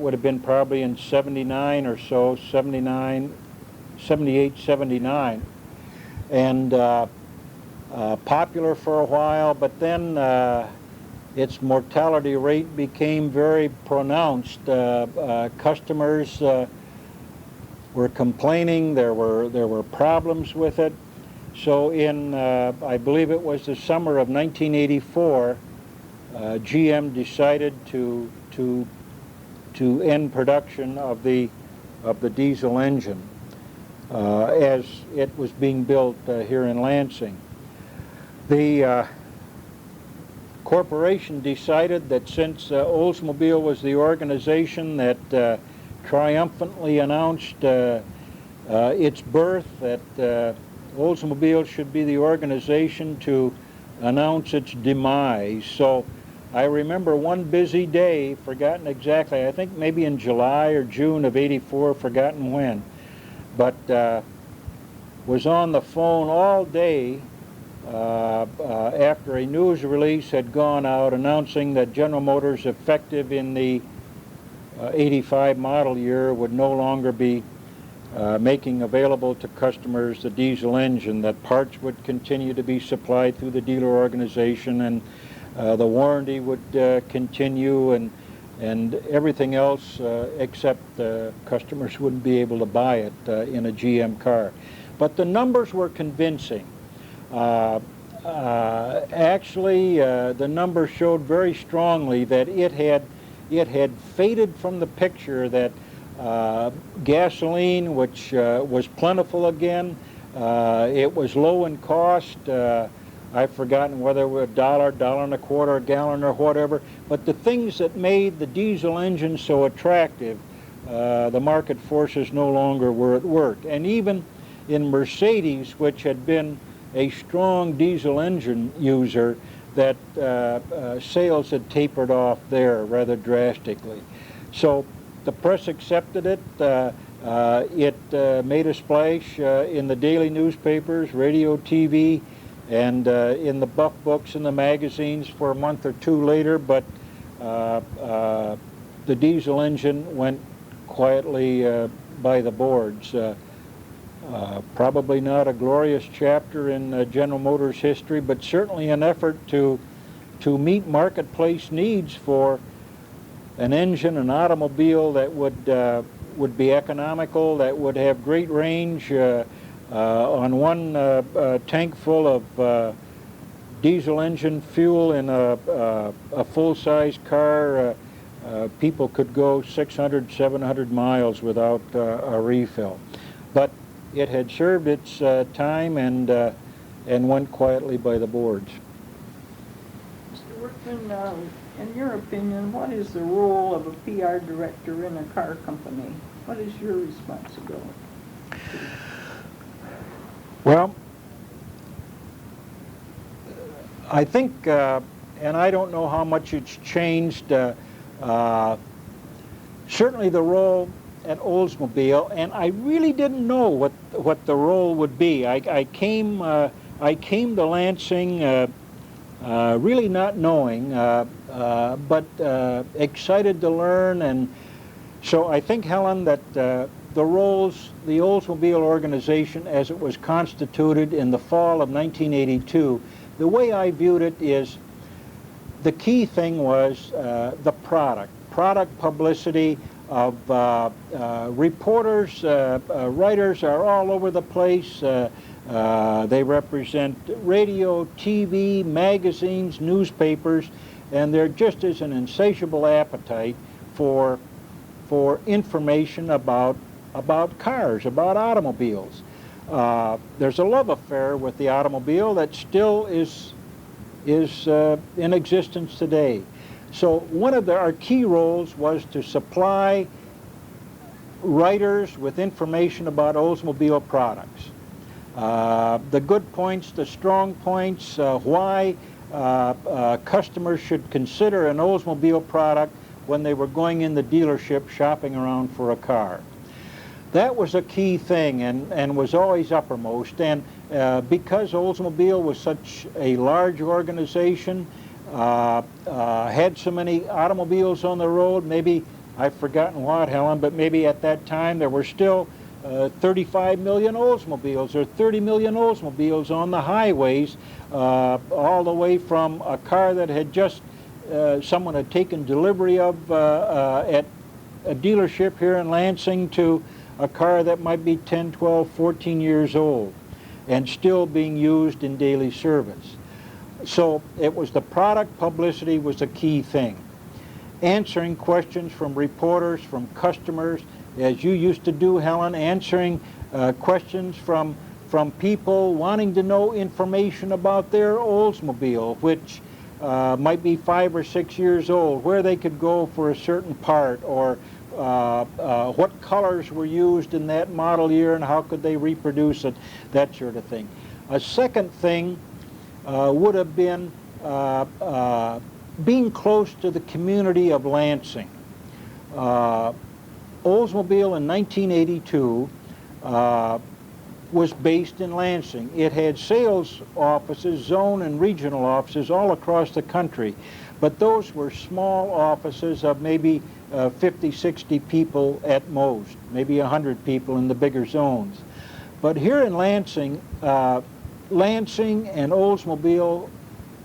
would have been probably in '79 or so, 78, 79. And popular for a while, but then its mortality rate became very pronounced. Customers were complaining. There were problems with it. So in I believe it was the summer of 1984, GM decided to end production of the diesel engine as it was being built here in Lansing. The corporation decided that since Oldsmobile was the organization that triumphantly announced its birth, that Oldsmobile should be the organization to announce its demise. So I remember one busy day, forgotten exactly, I think maybe in July or June of '84, forgotten when, but was on the phone all day after a news release had gone out announcing that General Motors, effective in the '85 model year, would no longer be making available to customers the diesel engine, that parts would continue to be supplied through the dealer organization, and the warranty would continue, and everything else except customers wouldn't be able to buy it in a GM car. But the numbers were convincing. Actually, the numbers showed very strongly that it had faded from the picture, that gasoline, which was plentiful again, it was low in cost. I've forgotten whether it was $1, $1.25 a gallon or whatever, but the things that made the diesel engine so attractive, the market forces no longer were at work. And even in Mercedes, which had been a strong diesel engine user, that sales had tapered off there rather drastically. So the press accepted it. It made a splash in the daily newspapers, radio, TV, and in the buff books and the magazines for a month or two later, but the diesel engine went quietly by the boards. Probably not a glorious chapter in General Motors history, but certainly an effort to meet marketplace needs for an engine, an automobile that would be economical, that would have great range. On one tank full of diesel engine fuel in a full-size car, people could go 600, 700 miles without a refill. But it had served its time and went quietly by the boards. Mr. Workman, in your opinion, what is the role of a PR director in a car company? What is your responsibility? Well, I think, and I don't know how much it's changed, certainly the role at Oldsmobile, and I really didn't know what the role would be. I came to Lansing really not knowing, but excited to learn, and so I think, Helen, that the Oldsmobile organization as it was constituted in the fall of 1982, the way I viewed it is the key thing was the product publicity of reporters, writers are all over the place. They represent radio, TV, magazines, newspapers, and there just is an insatiable appetite for information about cars, about automobiles. There's a love affair with the automobile that still is in existence today. So one of our key roles was to supply writers with information about Oldsmobile products. The good points, the strong points, why customers should consider an Oldsmobile product when they were going in the dealership shopping around for a car. That was a key thing and was always uppermost. And because Oldsmobile was such a large organization, had so many automobiles on the road, maybe, I've forgotten what, Helen, but maybe at that time there were still 35 million Oldsmobiles or 30 million Oldsmobiles on the highways, all the way from a car that had just someone had taken delivery of at a dealership here in Lansing to a car that might be 10, 12, 14 years old and still being used in daily service. So it was the product publicity was a key thing. Answering questions from reporters, from customers, as you used to do, Helen, answering questions from people wanting to know information about their Oldsmobile, which might be 5 or 6 years old, where they could go for a certain part, or what colors were used in that model year and how could they reproduce it, that sort of thing. A second thing would have been being close to the community of Lansing. Oldsmobile in 1982 was based in Lansing. It had sales offices, zone and regional offices all across the country, but those were small offices of maybe 50, 60 people at most, maybe 100 people in the bigger zones. But here in Lansing, Lansing and Oldsmobile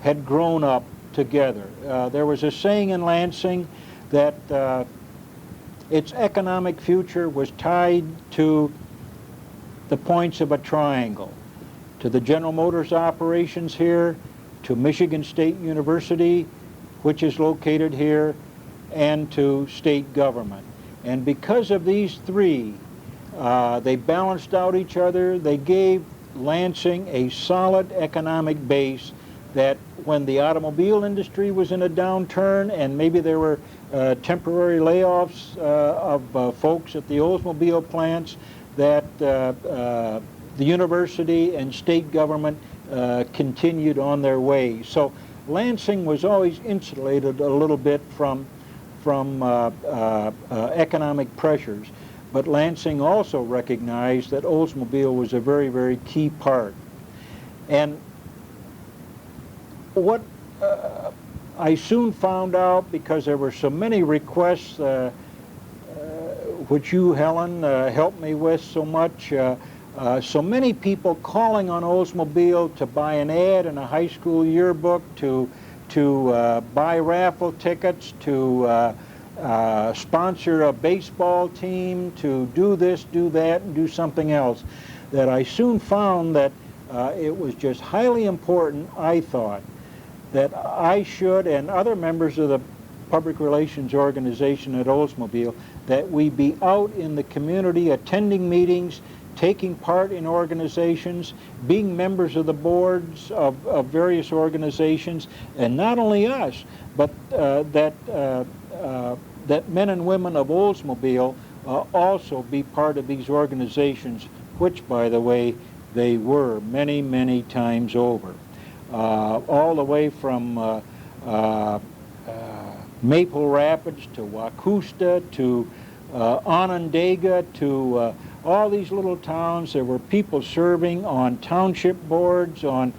had grown up together. There was a saying in Lansing that its economic future was tied to the points of a triangle, to the General Motors operations here, to Michigan State University, which is located here, and to state government. And because of these three, they balanced out each other. They gave Lansing a solid economic base that when the automobile industry was in a downturn and maybe there were temporary layoffs of folks at the Oldsmobile plants, that the university and state government continued on their way. So Lansing was always insulated a little bit from economic pressures, but Lansing also recognized that Oldsmobile was a very, very key part. And what I soon found out, because there were so many requests, which you, Helen, helped me with so much, so many people calling on Oldsmobile to buy an ad in a high school yearbook, to buy raffle tickets, to sponsor a baseball team, to do this, do that, and do something else, that I soon found that it was just highly important, I thought, that I should, and other members of the public relations organization at Oldsmobile, that we be out in the community attending meetings, taking part in organizations, being members of the boards of various organizations, and not only us, but that men and women of Oldsmobile also be part of these organizations, which, by the way, they were many, many times over. All the way from Maple Rapids to Wacusta to Onondaga to all these little towns. There were people serving on township boards, on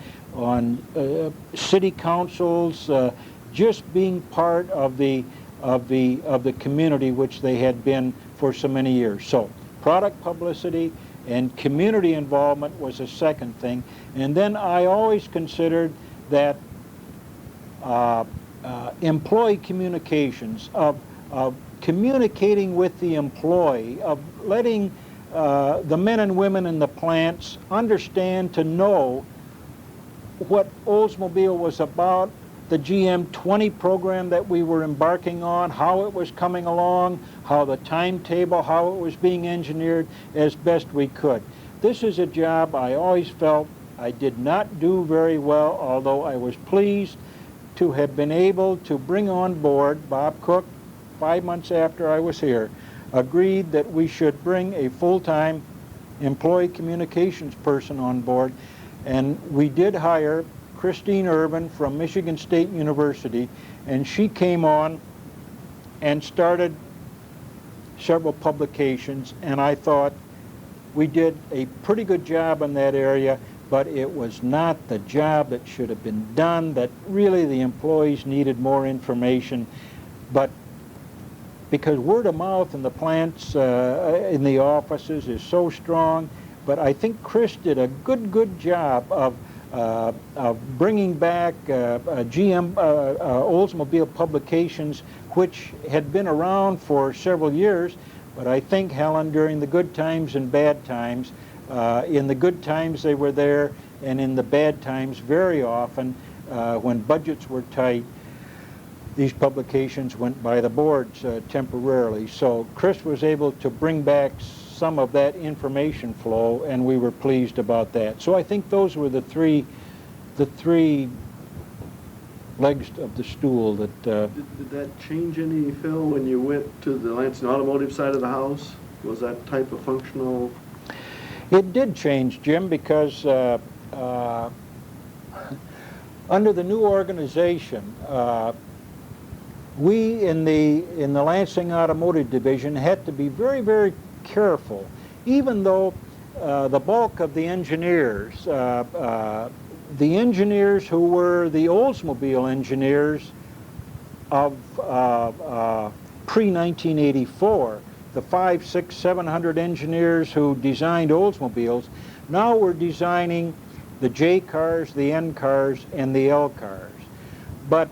city councils, just being part of the community which they had been for so many years. So product publicity and community involvement was a second thing. And then I always considered that employee communications, of communicating with the employee, of letting the men and women in the plants understand, to know what Oldsmobile was about, the GM 20 program that we were embarking on, how it was coming along, how the timetable, how it was being engineered as best we could. This is a job I always felt I did not do very well, although I was pleased to have been able to bring on board. Bob Cook, 5 months after I was here, agreed that we should bring a full-time employee communications person on board, and we did hire Christine Urban from Michigan State University, and she came on and started several publications, and I thought we did a pretty good job in that area, but it was not the job that should have been done, that really the employees needed more information. But because word of mouth in the plants, in the offices is so strong. But I think Chris did a good job of bringing back GM Oldsmobile publications, which had been around for several years. But I think, Helen, during the good times and bad times, in the good times they were there, and in the bad times very often, when budgets were tight, these publications went by the boards temporarily. So Chris was able to bring back some of that information flow, and we were pleased about that. So I think those were the three legs of the stool that... Did that change any, Phil, when you went to the Lansing Automotive side of the house? Was that type of functional? It did change, Jim, because under the new organization, we in the Lansing Automotive Division had to be very careful, even though the bulk of the engineers who were the Oldsmobile engineers of pre-1984, the 500, 600, 700 engineers who designed Oldsmobiles, now were designing the J cars, the N cars, and the L cars. But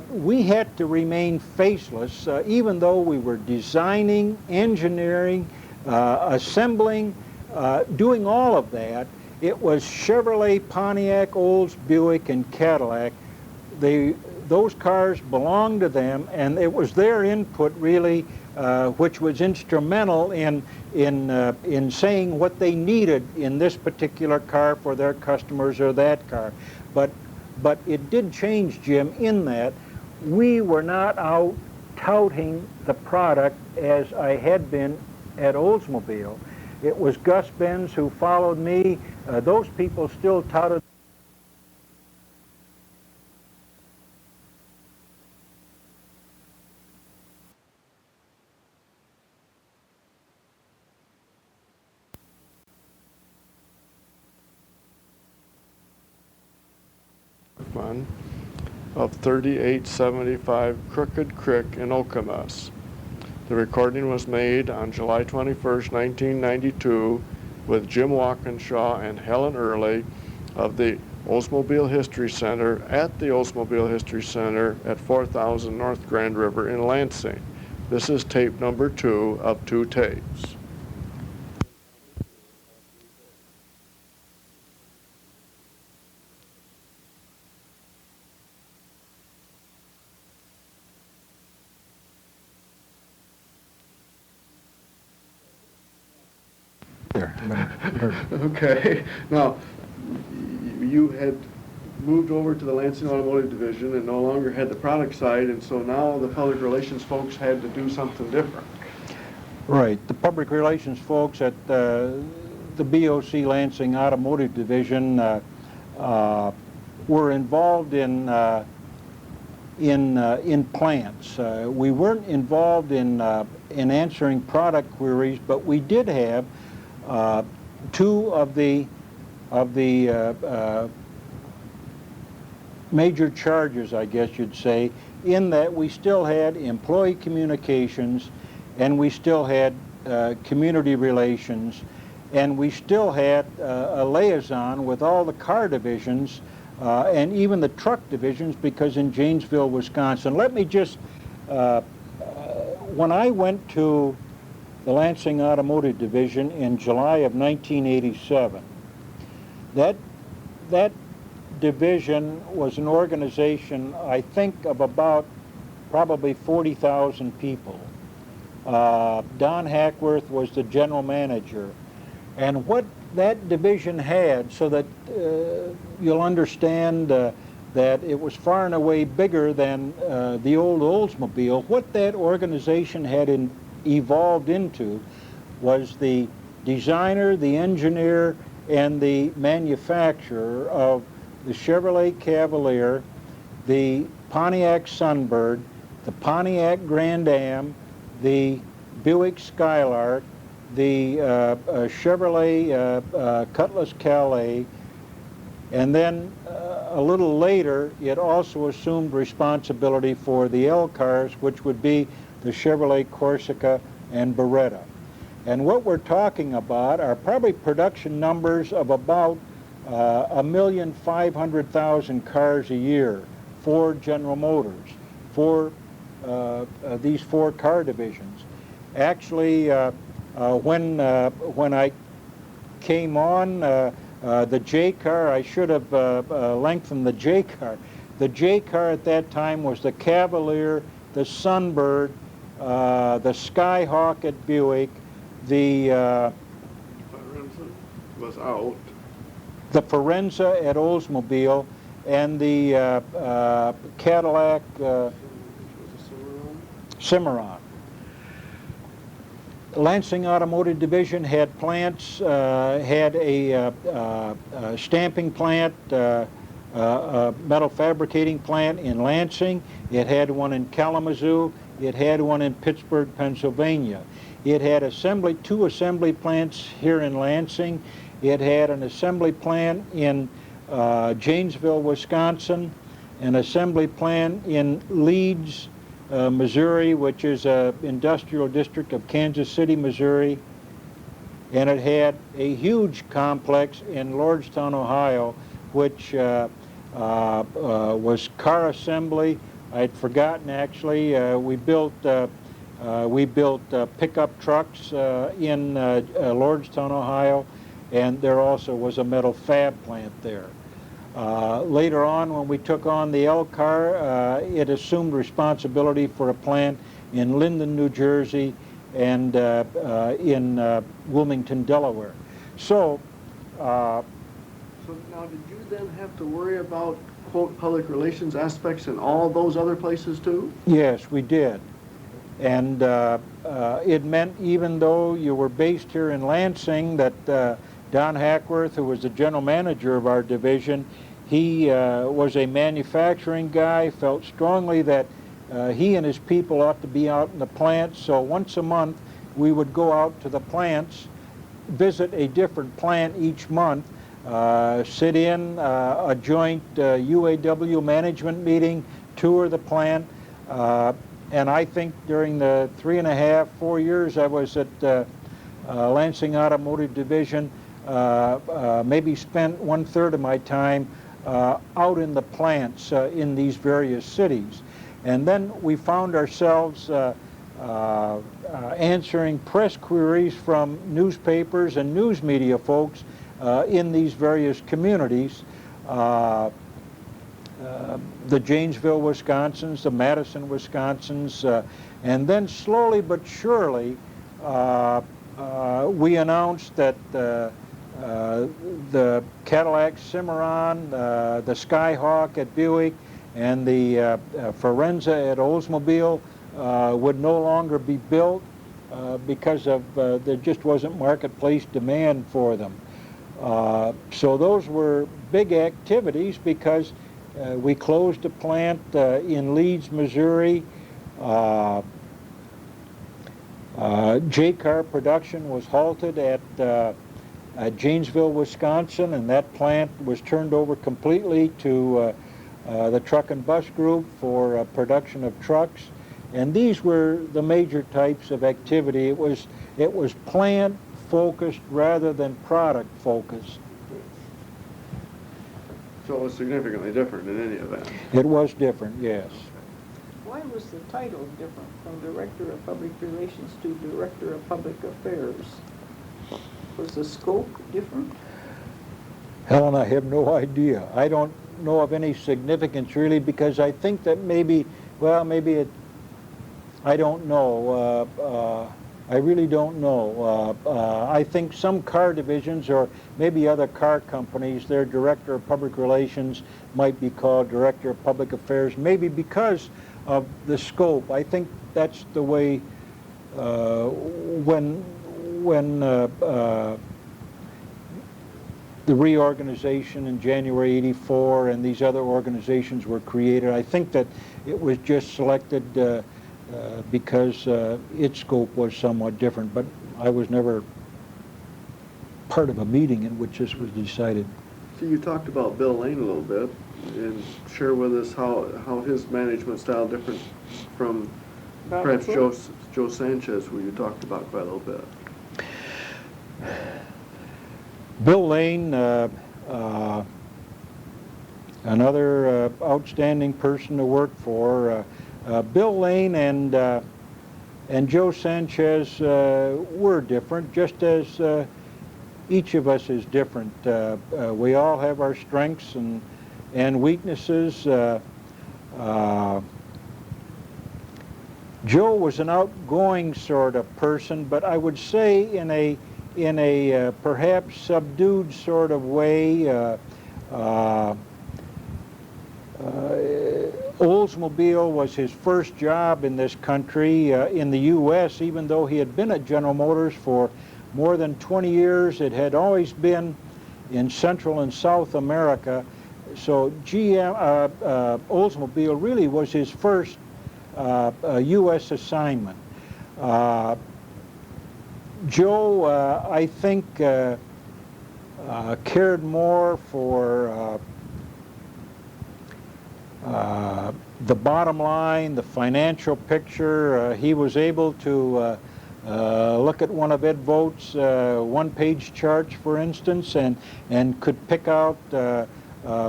we had to remain faceless, even though we were designing, engineering, assembling, doing all of that. It was Chevrolet, Pontiac, Olds, Buick, and Cadillac. Those cars belonged to them, and it was their input, really, which was instrumental in saying what they needed in this particular car for their customers or that car. But it did change, Jim, in that we were not out touting the product as I had been at Oldsmobile. It was Gus Benz who followed me. Those people still touted. Of 3875 Crooked Creek in Okemos. The recording was made on July 21st, 1992 with Jim Walkinshaw and Helen Earley of the Oldsmobile History Center at the Oldsmobile History Center at 4000 North Grand River in Lansing. This is tape number 2 of 2 tapes. Okay. Now, you had moved over to the Lansing Automotive Division and no longer had the product side, and so now the public relations folks had to do something different. Right. The public relations folks at the BOC Lansing Automotive Division were involved in plants. We weren't involved in answering product queries, but we did have two of the major charges, I guess you'd say, in that we still had employee communications, and we still had community relations, and we still had a liaison with all the car divisions and even the truck divisions, because in Janesville, Wisconsin. Let me just, when I went to the Lansing Automotive Division in July of 1987, that division was an organization, I think, of about probably 40,000 people. Don Hackworth was the general manager. And what that division had, so that you'll understand that it was far and away bigger than the old Oldsmobile, what that organization had evolved into was the designer, the engineer, and the manufacturer of the Chevrolet Cavalier, the Pontiac Sunbird, the Pontiac Grand Am, the Buick Skylark, the Chevrolet Cutlass Calais, and then a little later, it also assumed responsibility for the L cars, which would be the Chevrolet Corsica and Beretta. And what we're talking about are probably production numbers of about 1,500,000 cars a year for General Motors, for these 4 car divisions. Actually, when I came on, the J car, I should have lengthened the J car. The J car at that time was the Cavalier, the Sunbird, the Skyhawk at Buick, the was out. the Forenza at Oldsmobile, and the Cadillac Cimarron. Lansing Automotive Division had plants, had a stamping plant, a metal fabricating plant in Lansing. It had one in Kalamazoo. It had one in Pittsburgh, Pennsylvania. It had 2 assembly plants here in Lansing. It had an assembly plant in Janesville, Wisconsin, an assembly plant in Leeds, Missouri, which is an industrial district of Kansas City, Missouri, and it had a huge complex in Lordstown, Ohio, which was car assembly. I'd forgotten actually. We built pickup trucks in Lordstown, Ohio, and there also was a metal fab plant there. Later on, when we took on the L car, it assumed responsibility for a plant in Linden, New Jersey, and in Wilmington, Delaware. So So now, did you then have to worry about, quote, public relations aspects in all those other places too? yes, we did. And it meant, even though you were based here in Lansing, that Don Hackworth, who was the general manager of our division, he was a manufacturing guy, felt strongly that he and his people ought to be out in the plants. So once a month, we would go out to the plants, visit a different plant each month, sit in a joint UAW management meeting, tour the plant, and I think during the 3.5, 4 years I was at Lansing Automotive Division, maybe spent 1/3 of my time out in the plants in these various cities. And then we found ourselves answering press queries from newspapers and news media folks in these various communities. The Janesville, Wisconsins, the Madison, Wisconsins, and then slowly but surely we announced that the Cadillac Cimarron, the Skyhawk at Buick, and the Forenza at Oldsmobile would no longer be built because of there just wasn't marketplace demand for them. So those were big activities because we closed a plant in Leeds, Missouri. J-car production was halted at Janesville, Wisconsin, and that plant was turned over completely to the truck and bus group for production of trucks. And these were the major types of activity. It was plant focused rather than product focused. So it was significantly different in any event. It was different, yes. Why was the title different from Director of Public Relations to Director of Public Affairs? Was the scope different? Helen, I have no idea. I don't know of any significance really, because I think that maybe I don't know. I really don't know. I think some car divisions or maybe other car companies, their Director of Public Relations might be called Director of Public Affairs, maybe because of the scope. I think that's the way when the reorganization in January '84 and these other organizations were created, I think that it was just selected because its scope was somewhat different, but I was never part of a meeting in which this was decided. So you talked about Bill Lane a little bit. and share with us how his management style different from About perhaps who? Joe Sanchez, who you talked about quite a little bit. Bill Lane, another outstanding person to work for. Bill Lane and Joe Sanchez were different, just as each of us is different. We all have our strengths and weaknesses. Joe was an outgoing sort of person, but I would say in a perhaps subdued sort of way. Oldsmobile was his first job in this country, in the U.S., even though he had been at General Motors for more than 20 years. It had always been in Central and South America. So Oldsmobile really was his first U.S. assignment. Joe, I think, cared more for the bottom line, the financial picture. He was able to look at one of Ed Vogt's one-page charts, for instance, and could pick out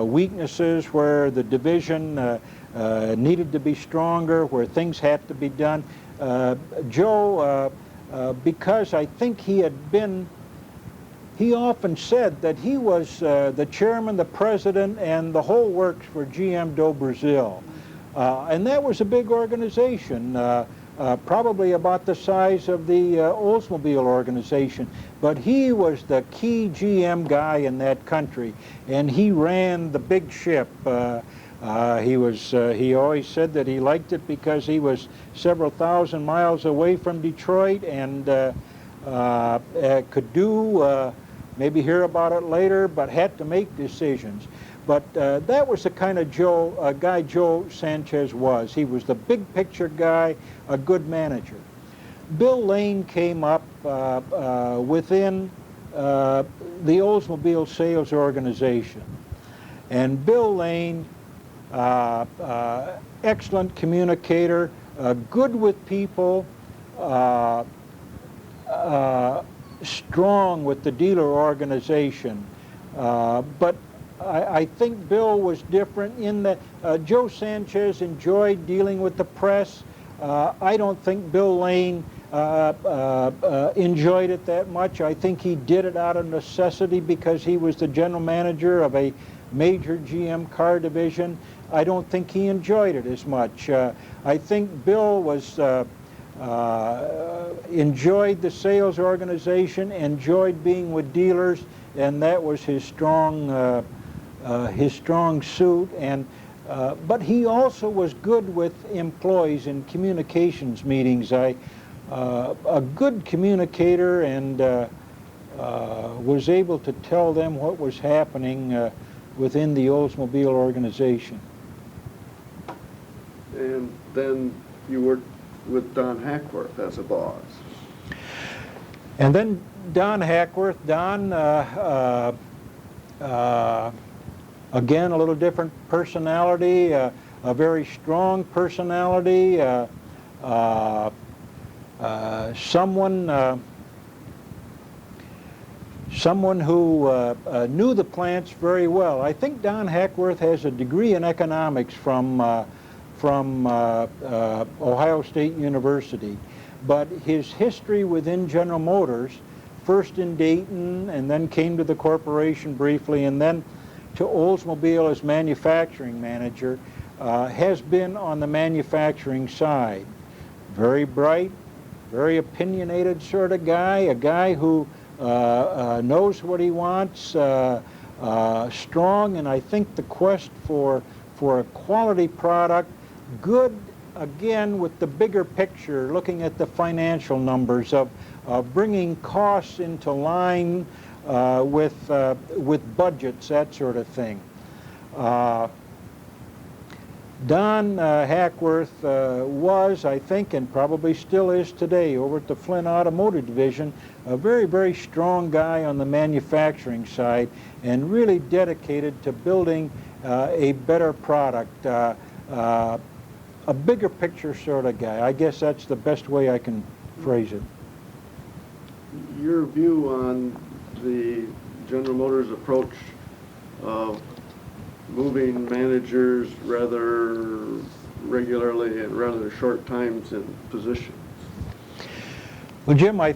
weaknesses where the division needed to be stronger, where things had to be done. Joe, because I think he often said that he was the chairman, the president, and the whole works for GM do Brasil. And that was a big organization, probably about the size of the Oldsmobile organization. But he was the key GM guy in that country, and he ran the big ship. He always said that he liked it because he was several thousand miles away from Detroit and could do, maybe hear about it later, but had to make decisions. But that was the kind of guy Joe Sanchez was. He was the big picture guy, a good manager. Bill Lane came up within the Oldsmobile sales organization. And Bill Lane, excellent communicator, good with people, strong with the dealer organization. But I think Bill was different in that Joe Sanchez enjoyed dealing with the press. I don't think Bill Lane enjoyed it that much. I think he did it out of necessity because he was the general manager of a major GM car division. I don't think he enjoyed it as much. I think Bill was enjoyed the sales organization, enjoyed being with dealers, and that was his strong suit. And but he also was good with employees in communications meetings. A good communicator, and was able to tell them what was happening within the Oldsmobile organization. And then you worked with Don Hackworth as a boss. And then Don Hackworth, again, a little different personality, a very strong personality, someone who knew the plants very well. I think Don Hackworth has a degree in economics from Ohio State University, but his history within General Motors, first in Dayton and then came to the corporation briefly and then to Oldsmobile as manufacturing manager, has been on the manufacturing side. Very bright, very opinionated sort of guy, a guy who knows what he wants, strong, and I think the quest for a quality product, good, again, with the bigger picture, looking at the financial numbers of bringing costs into line with budgets, that sort of thing. Don Hackworth was, I think, and probably still is today, over at the Flint Automotive Division, a very, very strong guy on the manufacturing side and really dedicated to building a better product, a bigger picture sort of guy. I guess that's the best way I can phrase it. Your view on the General Motors approach of moving managers rather regularly and rather short times in positions? Well, Jim, I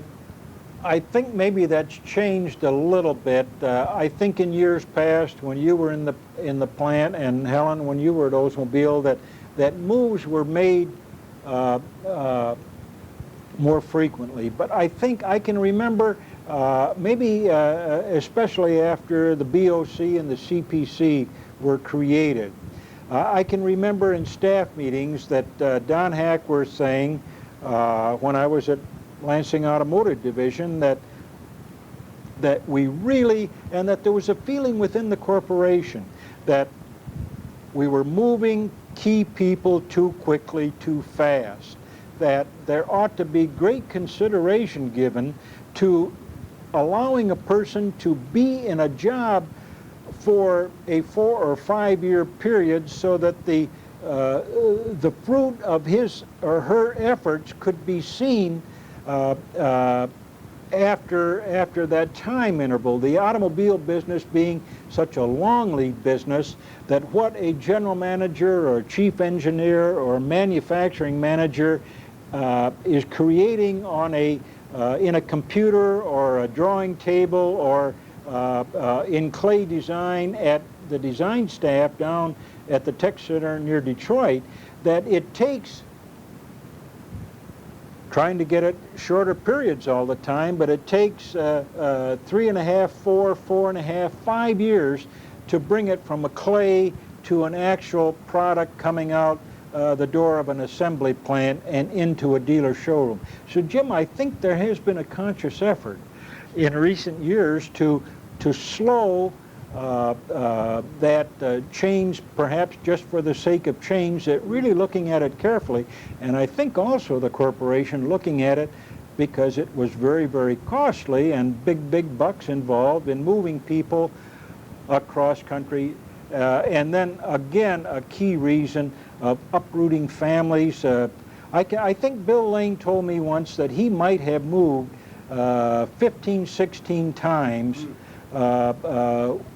think maybe that's changed a little bit. I think in years past, when you were in the plant, and Helen, when you were at Oldsmobile, that moves were made more frequently. But I think I can remember maybe especially after the BOC and the CPC were created. I can remember in staff meetings that Don Hackworth saying, when I was at Lansing Automotive Division, that we really, and that there was a feeling within the corporation that we were moving key people too quickly, too fast, that there ought to be great consideration given to allowing a person to be in a job for a 4 or 5 year period so that the fruit of his or her efforts could be seen after that time interval. The automobile business being such a long lead business that what a general manager or chief engineer or manufacturing manager is creating on in a computer or a drawing table or in clay design at the design staff down at the tech center near Detroit, that it takes, trying to get it shorter periods all the time, but it takes 3.5, 4, 4.5, 5 years to bring it from a clay to an actual product coming out the door of an assembly plant and into a dealer showroom. So Jim, I think there has been a conscious effort in recent years to slow that change, perhaps just for the sake of change, that really looking at it carefully. And I think also the corporation looking at it because it was very, very costly and big bucks involved in moving people across country. And then again, a key reason of uprooting families. I think Bill Lane told me once that he might have moved 15, 16 times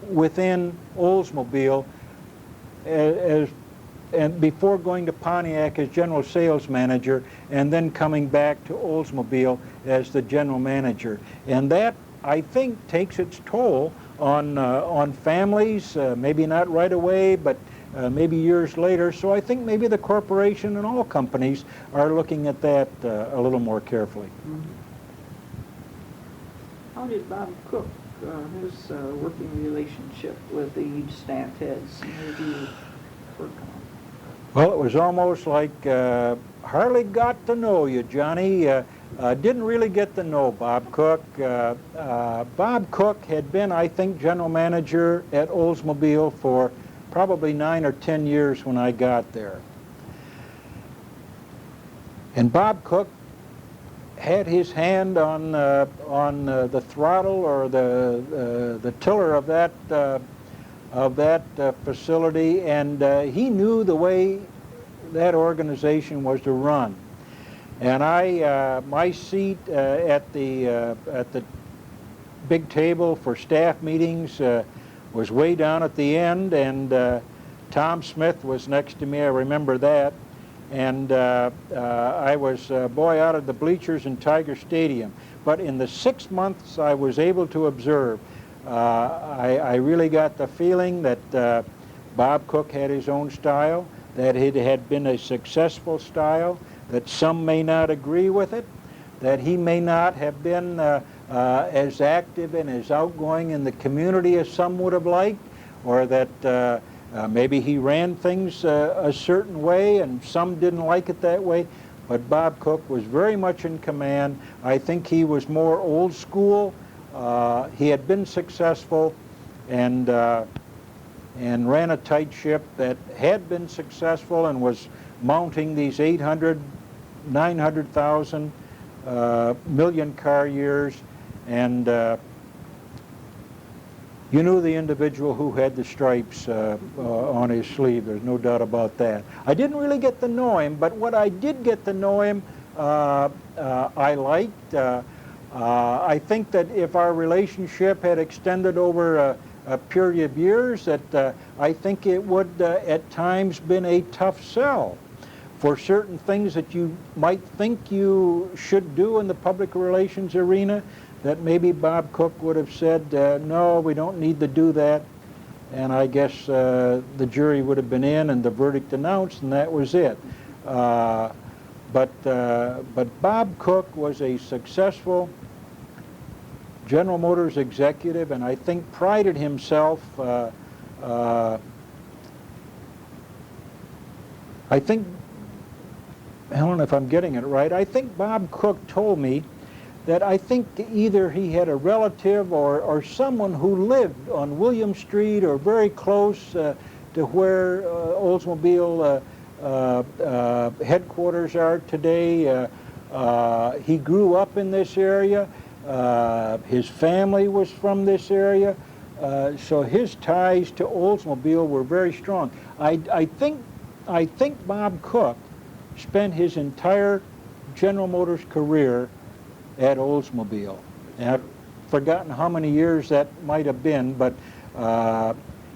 within Oldsmobile and before going to Pontiac as general sales manager and then coming back to Oldsmobile as the general manager. And that, I think, takes its toll on families, maybe not right away, but maybe years later. So I think maybe the corporation and all companies are looking at that a little more carefully. Mm-hmm. How did Bob Cook, his working relationship with the staff heads, maybe work on? Well, it was almost like hardly got to know you, Johnny. Didn't really get to know Bob Cook. Bob Cook had been, I think, general manager at Oldsmobile for probably 9 or 10 years when I got there. And Bob Cook had his hand on the throttle or the tiller of that facility, and he knew the way that organization was to run. And my seat at the big table for staff meetings was way down at the end, and Tom Smith was next to me. I remember that. And I was boy out of the bleachers in Tiger Stadium. But in the 6 months I was able to observe, I really got the feeling that Bob Cook had his own style, that it had been a successful style, that some may not agree with it, that he may not have been as active and as outgoing in the community as some would have liked, or that maybe he ran things a certain way and some didn't like it that way. But Bob Cook was very much in command. I think he was more old school. He had been successful and ran a tight ship that had been successful and was mounting these 800, 900,000 million car years. And You knew the individual who had the stripes on his sleeve. There's no doubt about that. I didn't really get to know him, but what I did get to know him, I liked. I think that if our relationship had extended over a period of years, that I think it would at times been a tough sell for certain things that you might think you should do in the public relations arena, that maybe Bob Cook would have said, no, we don't need to do that. And I guess the jury would have been in and the verdict announced, and that was it. But Bob Cook was a successful General Motors executive, and I think prided himself, I think, Helen, if I'm getting it right, I think Bob Cook told me that I think either he had a relative or someone who lived on William Street or very close to where Oldsmobile headquarters are today. He grew up in this area. His family was from this area. So his ties to Oldsmobile were very strong. I think Bob Cook spent his entire General Motors career at Oldsmobile. And I've forgotten how many years that might have been, but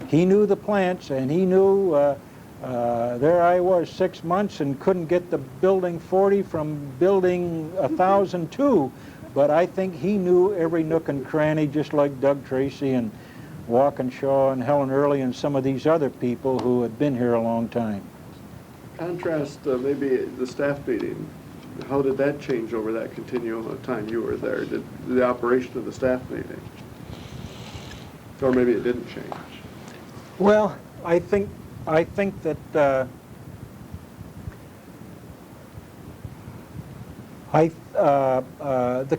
he knew the plants, and he knew there I was 6 months and couldn't get the building 40 from building 1,002, but I think he knew every nook and cranny, just like Doug Tracy and Walkinshaw and Helen Earley and some of these other people who had been here a long time. Contrast maybe the staff meeting. How did that change over that continuum of time you were there? Did the operation of the staff meeting? Or maybe it didn't change? Well, I think that the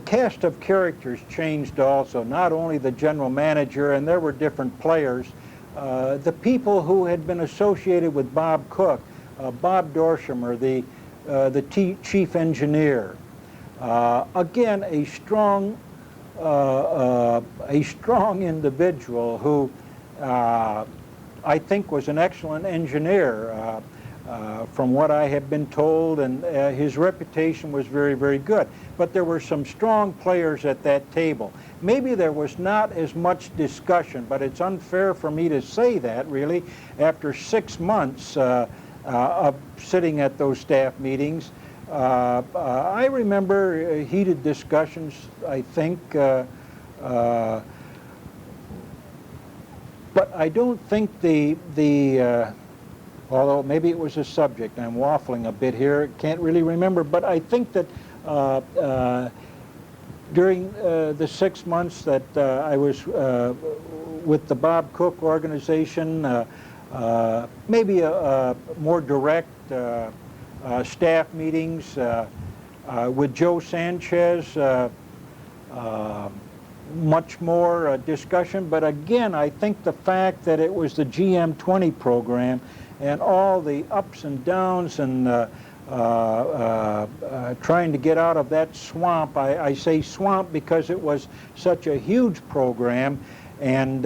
cast of characters changed also, not only the general manager, and there were different players, the people who had been associated with Bob Cook, Bob Dorshemer, the chief engineer. Again, a strong individual who I think was an excellent engineer from what I have been told, and his reputation was very, very good. But there were some strong players at that table. Maybe there was not as much discussion, but it's unfair for me to say that, really, after 6 months of sitting at those staff meetings. I remember heated discussions, I think, but I don't think although maybe it was a subject, I'm waffling a bit here, can't really remember, but I think that during the 6 months that I was with the Bob Cook organization, maybe more direct staff meetings with Joe Sanchez, much more discussion. But again, I think the fact that it was the GM20 program and all the ups and downs and trying to get out of that swamp. I say swamp because it was such a huge program, and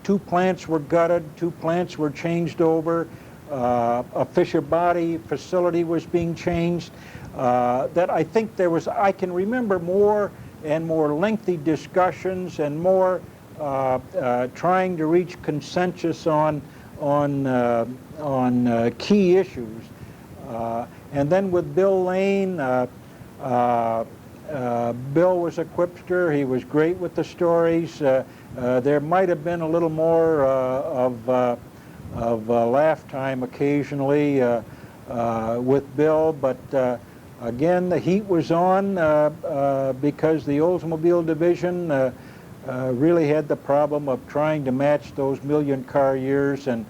2 plants were gutted, 2 plants were changed over, a Fisher Body facility was being changed, that I think there was, I can remember more and more lengthy discussions and more trying to reach consensus on key issues. And then with Bill Lane, Bill was a quipster. He was great with the stories. There might have been a little more of laugh time occasionally with Bill, but again, the heat was on because the Oldsmobile division really had the problem of trying to match those million-car years, and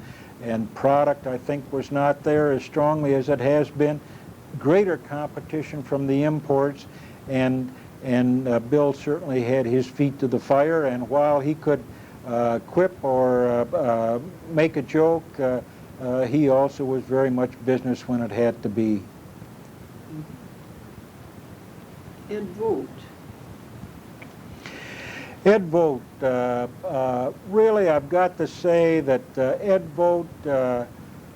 product, I think, was not there as strongly as it has been. Greater competition from the imports, and Bill certainly had his feet to the fire, and while he could quip or make a joke, he also was very much business when it had to be. Ed Vogt. Ed Vogt, really I've got to say that Ed Vogt,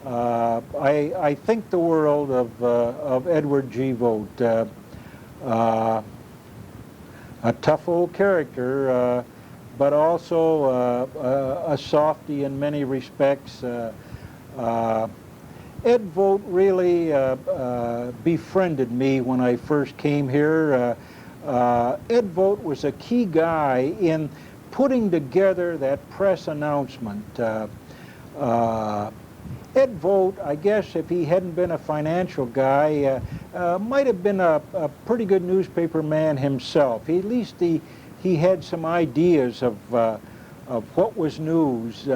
I think the world of Edward G. Vogt. A tough old character, but also a softy in many respects. Ed Vogt really befriended me when I first came here. Ed Vogt was a key guy in putting together that press announcement. Ed Vogt, I guess if he hadn't been a financial guy, might have been a pretty good newspaper man himself. At least he had some ideas of what was news.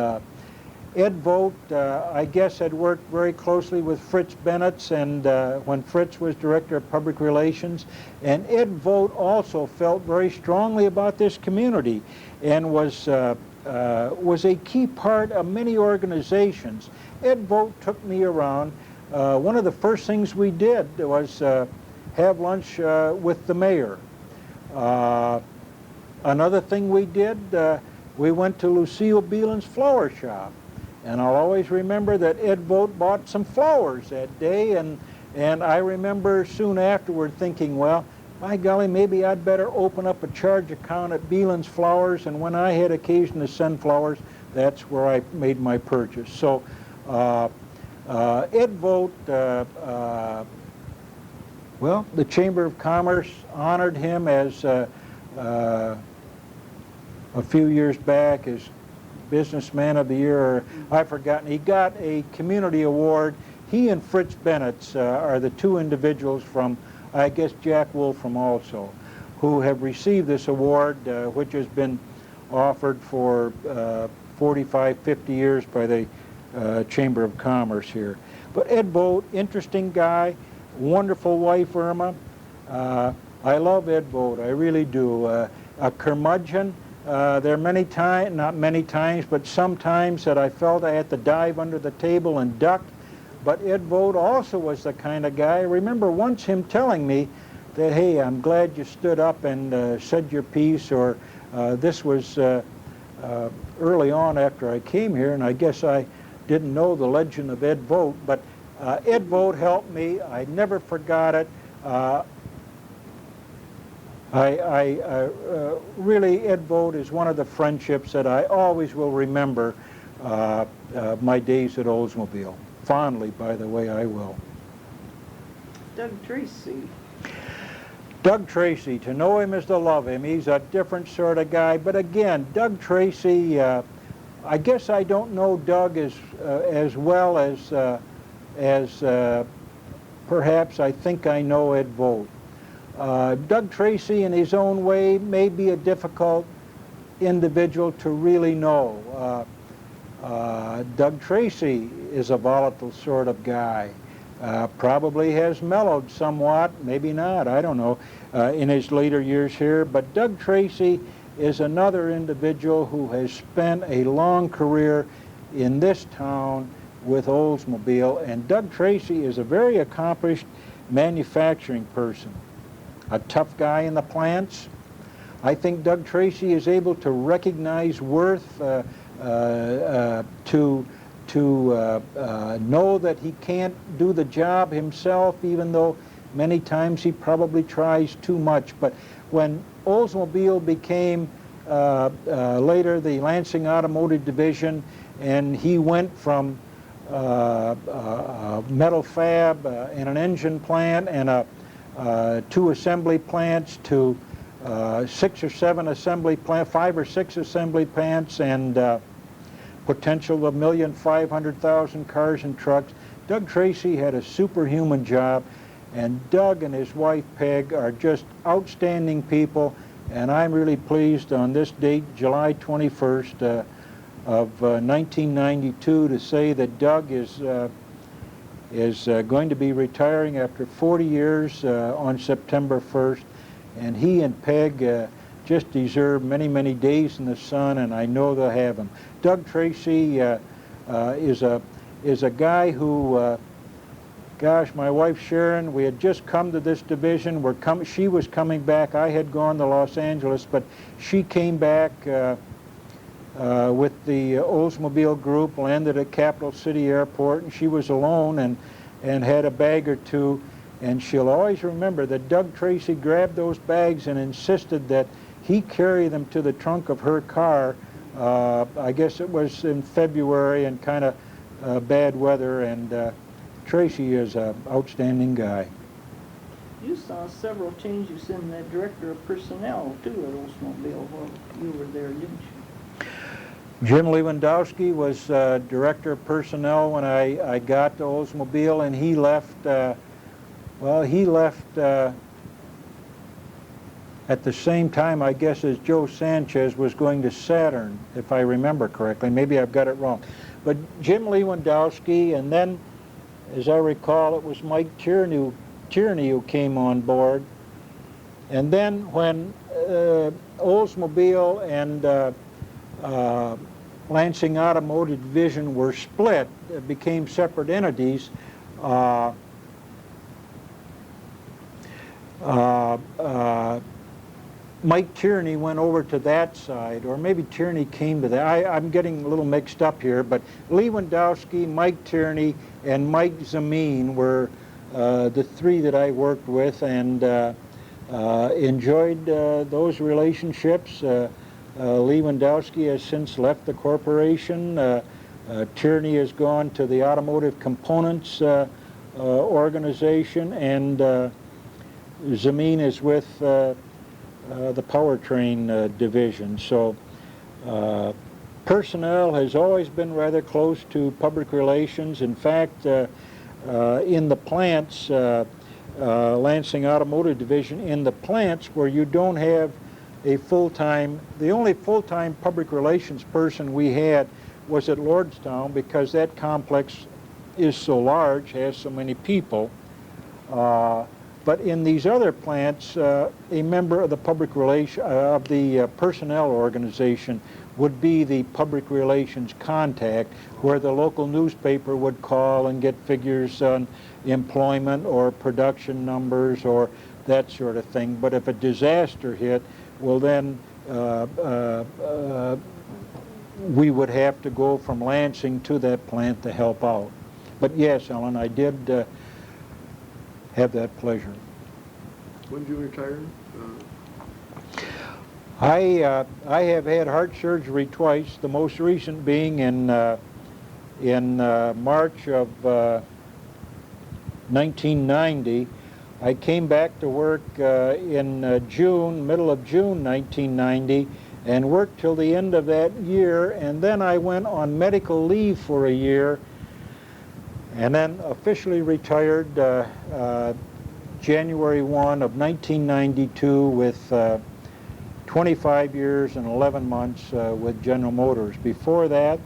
Ed Vogt, I guess, had worked very closely with Fritz Bennett's, and when Fritz was Director of Public Relations. And Ed Vogt also felt very strongly about this community and was a key part of many organizations. Ed Vogt took me around. One of the first things we did was have lunch with the mayor. Another thing we did, we went to Lucille Beelan's flower shop. And I'll always remember that Ed Vogt bought some flowers that day, and I remember soon afterward thinking, well, by golly, maybe I'd better open up a charge account at Beelan's Flowers, and when I had occasion to send flowers, that's where I made my purchase. So Ed Vogt, well, the Chamber of Commerce honored him as a few years back as Businessman of the Year, or I've forgotten. He got a community award. He and Fritz Bennett are the two individuals from, I guess, Jack Wolfram also, who have received this award, which has been offered for 45, 50 years by the Chamber of Commerce here. But Ed Vogt, interesting guy, wonderful wife, Irma. I love Ed Vogt, I really do. A curmudgeon. There are many times, not many times, but sometimes that I felt I had to dive under the table and duck. But Ed Vogt also was the kind of guy. I remember once him telling me that, hey, I'm glad you stood up and said your piece, or this was early on after I came here, and I guess I didn't know the legend of Ed Vogt, but Ed Vogt helped me. I never forgot it. Really, Ed Vogt is one of the friendships that I always will remember my days at Oldsmobile. Fondly, by the way, I will. Doug Tracy. Doug Tracy, to know him is to love him. He's a different sort of guy. But again, Doug Tracy, I guess I don't know Doug as well as perhaps I think I know Ed Vogt. Doug Tracy, in his own way, may be a difficult individual to really know. Doug Tracy is a volatile sort of guy. Probably has mellowed somewhat, maybe not, I don't know, in his later years here. But Doug Tracy is another individual who has spent a long career in this town with Oldsmobile. And Doug Tracy is a very accomplished manufacturing person. A tough guy in the plants. I think Doug Tracy is able to recognize worth, to know that he can't do the job himself, even though many times he probably tries too much. But when Oldsmobile became later the Lansing Automotive Division, and he went from metal fab and an engine plant and 2 assembly plants to 6 or 7 assembly plants, 5 or 6 assembly plants, and potential of 1,500,000 cars and trucks. Doug Tracy had a superhuman job, and Doug and his wife Peg are just outstanding people, and I'm really pleased on this date, July 21st of 1992, to say that Doug is going to be retiring after 40 years on September 1st, and he and Peg just deserve many, many days in the sun, and I know they'll have them. Doug Tracy is a guy who gosh, my wife Sharon, we had just come to this division. She was coming back. I had gone to Los Angeles, but she came back with the Oldsmobile group, landed at Capital City Airport, and she was alone and had a bag or two. And she'll always remember that Doug Tracy grabbed those bags and insisted that he carry them to the trunk of her car. I guess it was in February and kind of bad weather, and Tracy is an outstanding guy. You saw several changes in the director of personnel, too, at Oldsmobile while you were there, didn't you? Jim Lewandowski was director of personnel when I got to Oldsmobile, and he left, at the same time, I guess, as Joe Sanchez was going to Saturn, if I remember correctly. Maybe I've got it wrong. But Jim Lewandowski, and then, as I recall, it was Mike Tierney who came on board. And then when Oldsmobile and Lansing Automotive Division were split, became separate entities, Mike Tierney went over to that side, or maybe Tierney came to that. I'm getting a little mixed up here, but Lewandowski, Mike Tierney, and Mike Zameen were the three that I worked with, and enjoyed those relationships. Lewandowski has since left the corporation. Tierney has gone to the Automotive Components organization, and Zameen is with the powertrain division. So personnel has always been rather close to public relations. In fact, in the plants, Lansing Automotive Division, in the plants where you don't have a full-time, the only full-time public relations person we had was at Lordstown, because that complex is so large, has so many people. But in these other plants, a member of the public relation of the personnel organization would be the public relations contact, where the local newspaper would call and get figures on employment or production numbers or that sort of thing. But if a disaster hit, well then we would have to go from Lansing to that plant to help out. But yes, Ellen, I did have that pleasure. When did you retire? I have had heart surgery twice, the most recent being in March of 1990. I came back to work in June, middle of June 1990, and worked till the end of that year, and then I went on medical leave for a year, and then officially retired January 1 of 1992 with 25 years and 11 months with General Motors. Before that,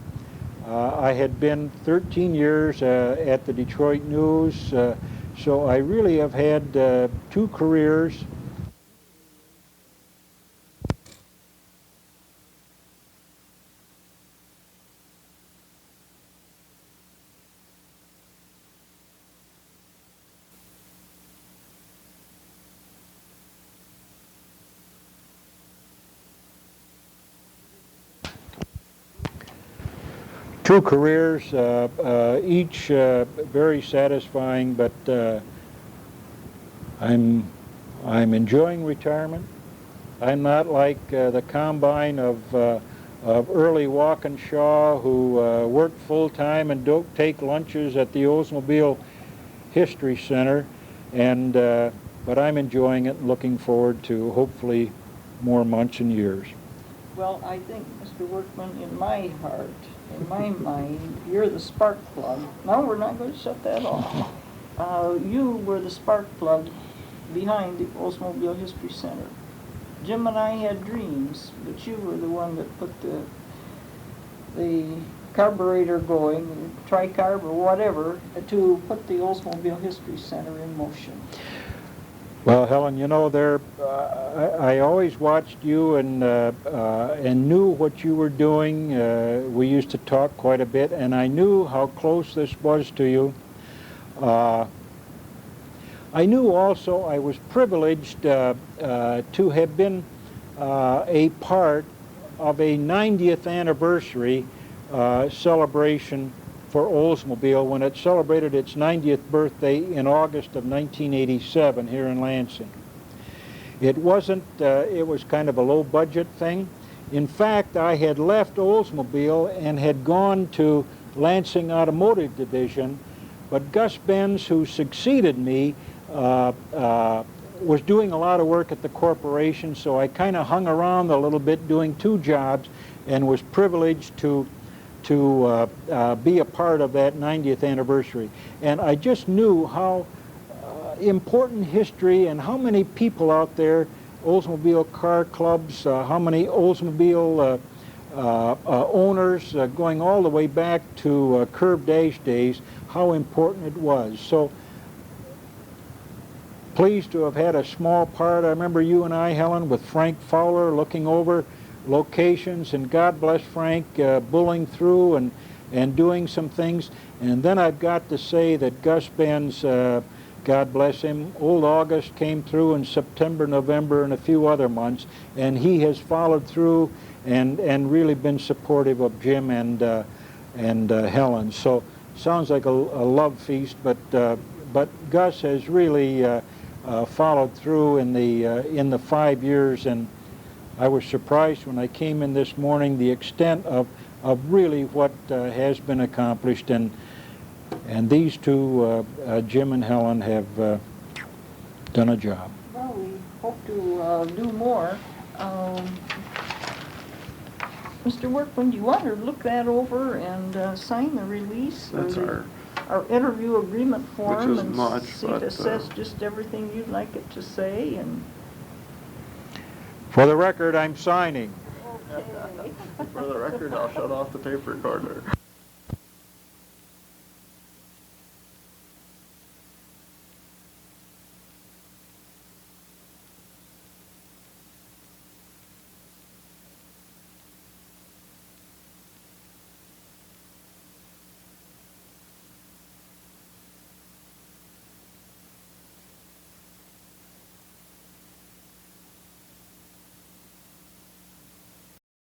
I had been 13 years at the Detroit News, so I really have had two careers. Two careers, each very satisfying, but I'm enjoying retirement. I'm not like the combine of early Walkinshaw, who worked full-time and don't take lunches at the Oldsmobile History Center, and but I'm enjoying it and looking forward to hopefully more months and years. Well, I think, Mr. Workman, in my heart, in my mind, you're the spark plug. No, we're not going to shut that off. You were the spark plug behind the Oldsmobile History Center. Jim and I had dreams, but you were the one that put the carburetor going, tricarb or whatever, to put the Oldsmobile History Center in motion. Well, Helen, you know, I always watched you and knew what you were doing. We used to talk quite a bit, and I knew how close this was to you. I knew also I was privileged to have been a part of a 90th anniversary celebration for Oldsmobile when it celebrated its 90th birthday in August of 1987 here in Lansing. It wasn't, it was kind of a low budget thing. In fact, I had left Oldsmobile and had gone to Lansing Automotive Division, but Gus Benz, who succeeded me, was doing a lot of work at the corporation, so I kind of hung around a little bit doing two jobs and was privileged to be a part of that 90th anniversary. And I just knew how important history and how many people out there, Oldsmobile car clubs, how many Oldsmobile owners going all the way back to Curb Dash days, how important it was. So pleased to have had a small part. I remember you and I, Helen, with Frank Fowler looking over locations, and God bless Frank, bulling through and doing some things. And then I've got to say that Gus Benz, God bless him, old August came through in September, November, and a few other months, and he has followed through and really been supportive of Jim and Helen. So sounds like a love feast, but Gus has really followed through in the 5 years, and I was surprised when I came in this morning the extent of really what has been accomplished, and these two, Jim and Helen, have done a job. Well, we hope to do more. Mr. Workman, do you want to look that over and sign the release? That's our interview agreement form, and much, see if it says just everything you'd like it to say. And For the record, I'm signing. okay. For the record, I'll shut off the tape recorder.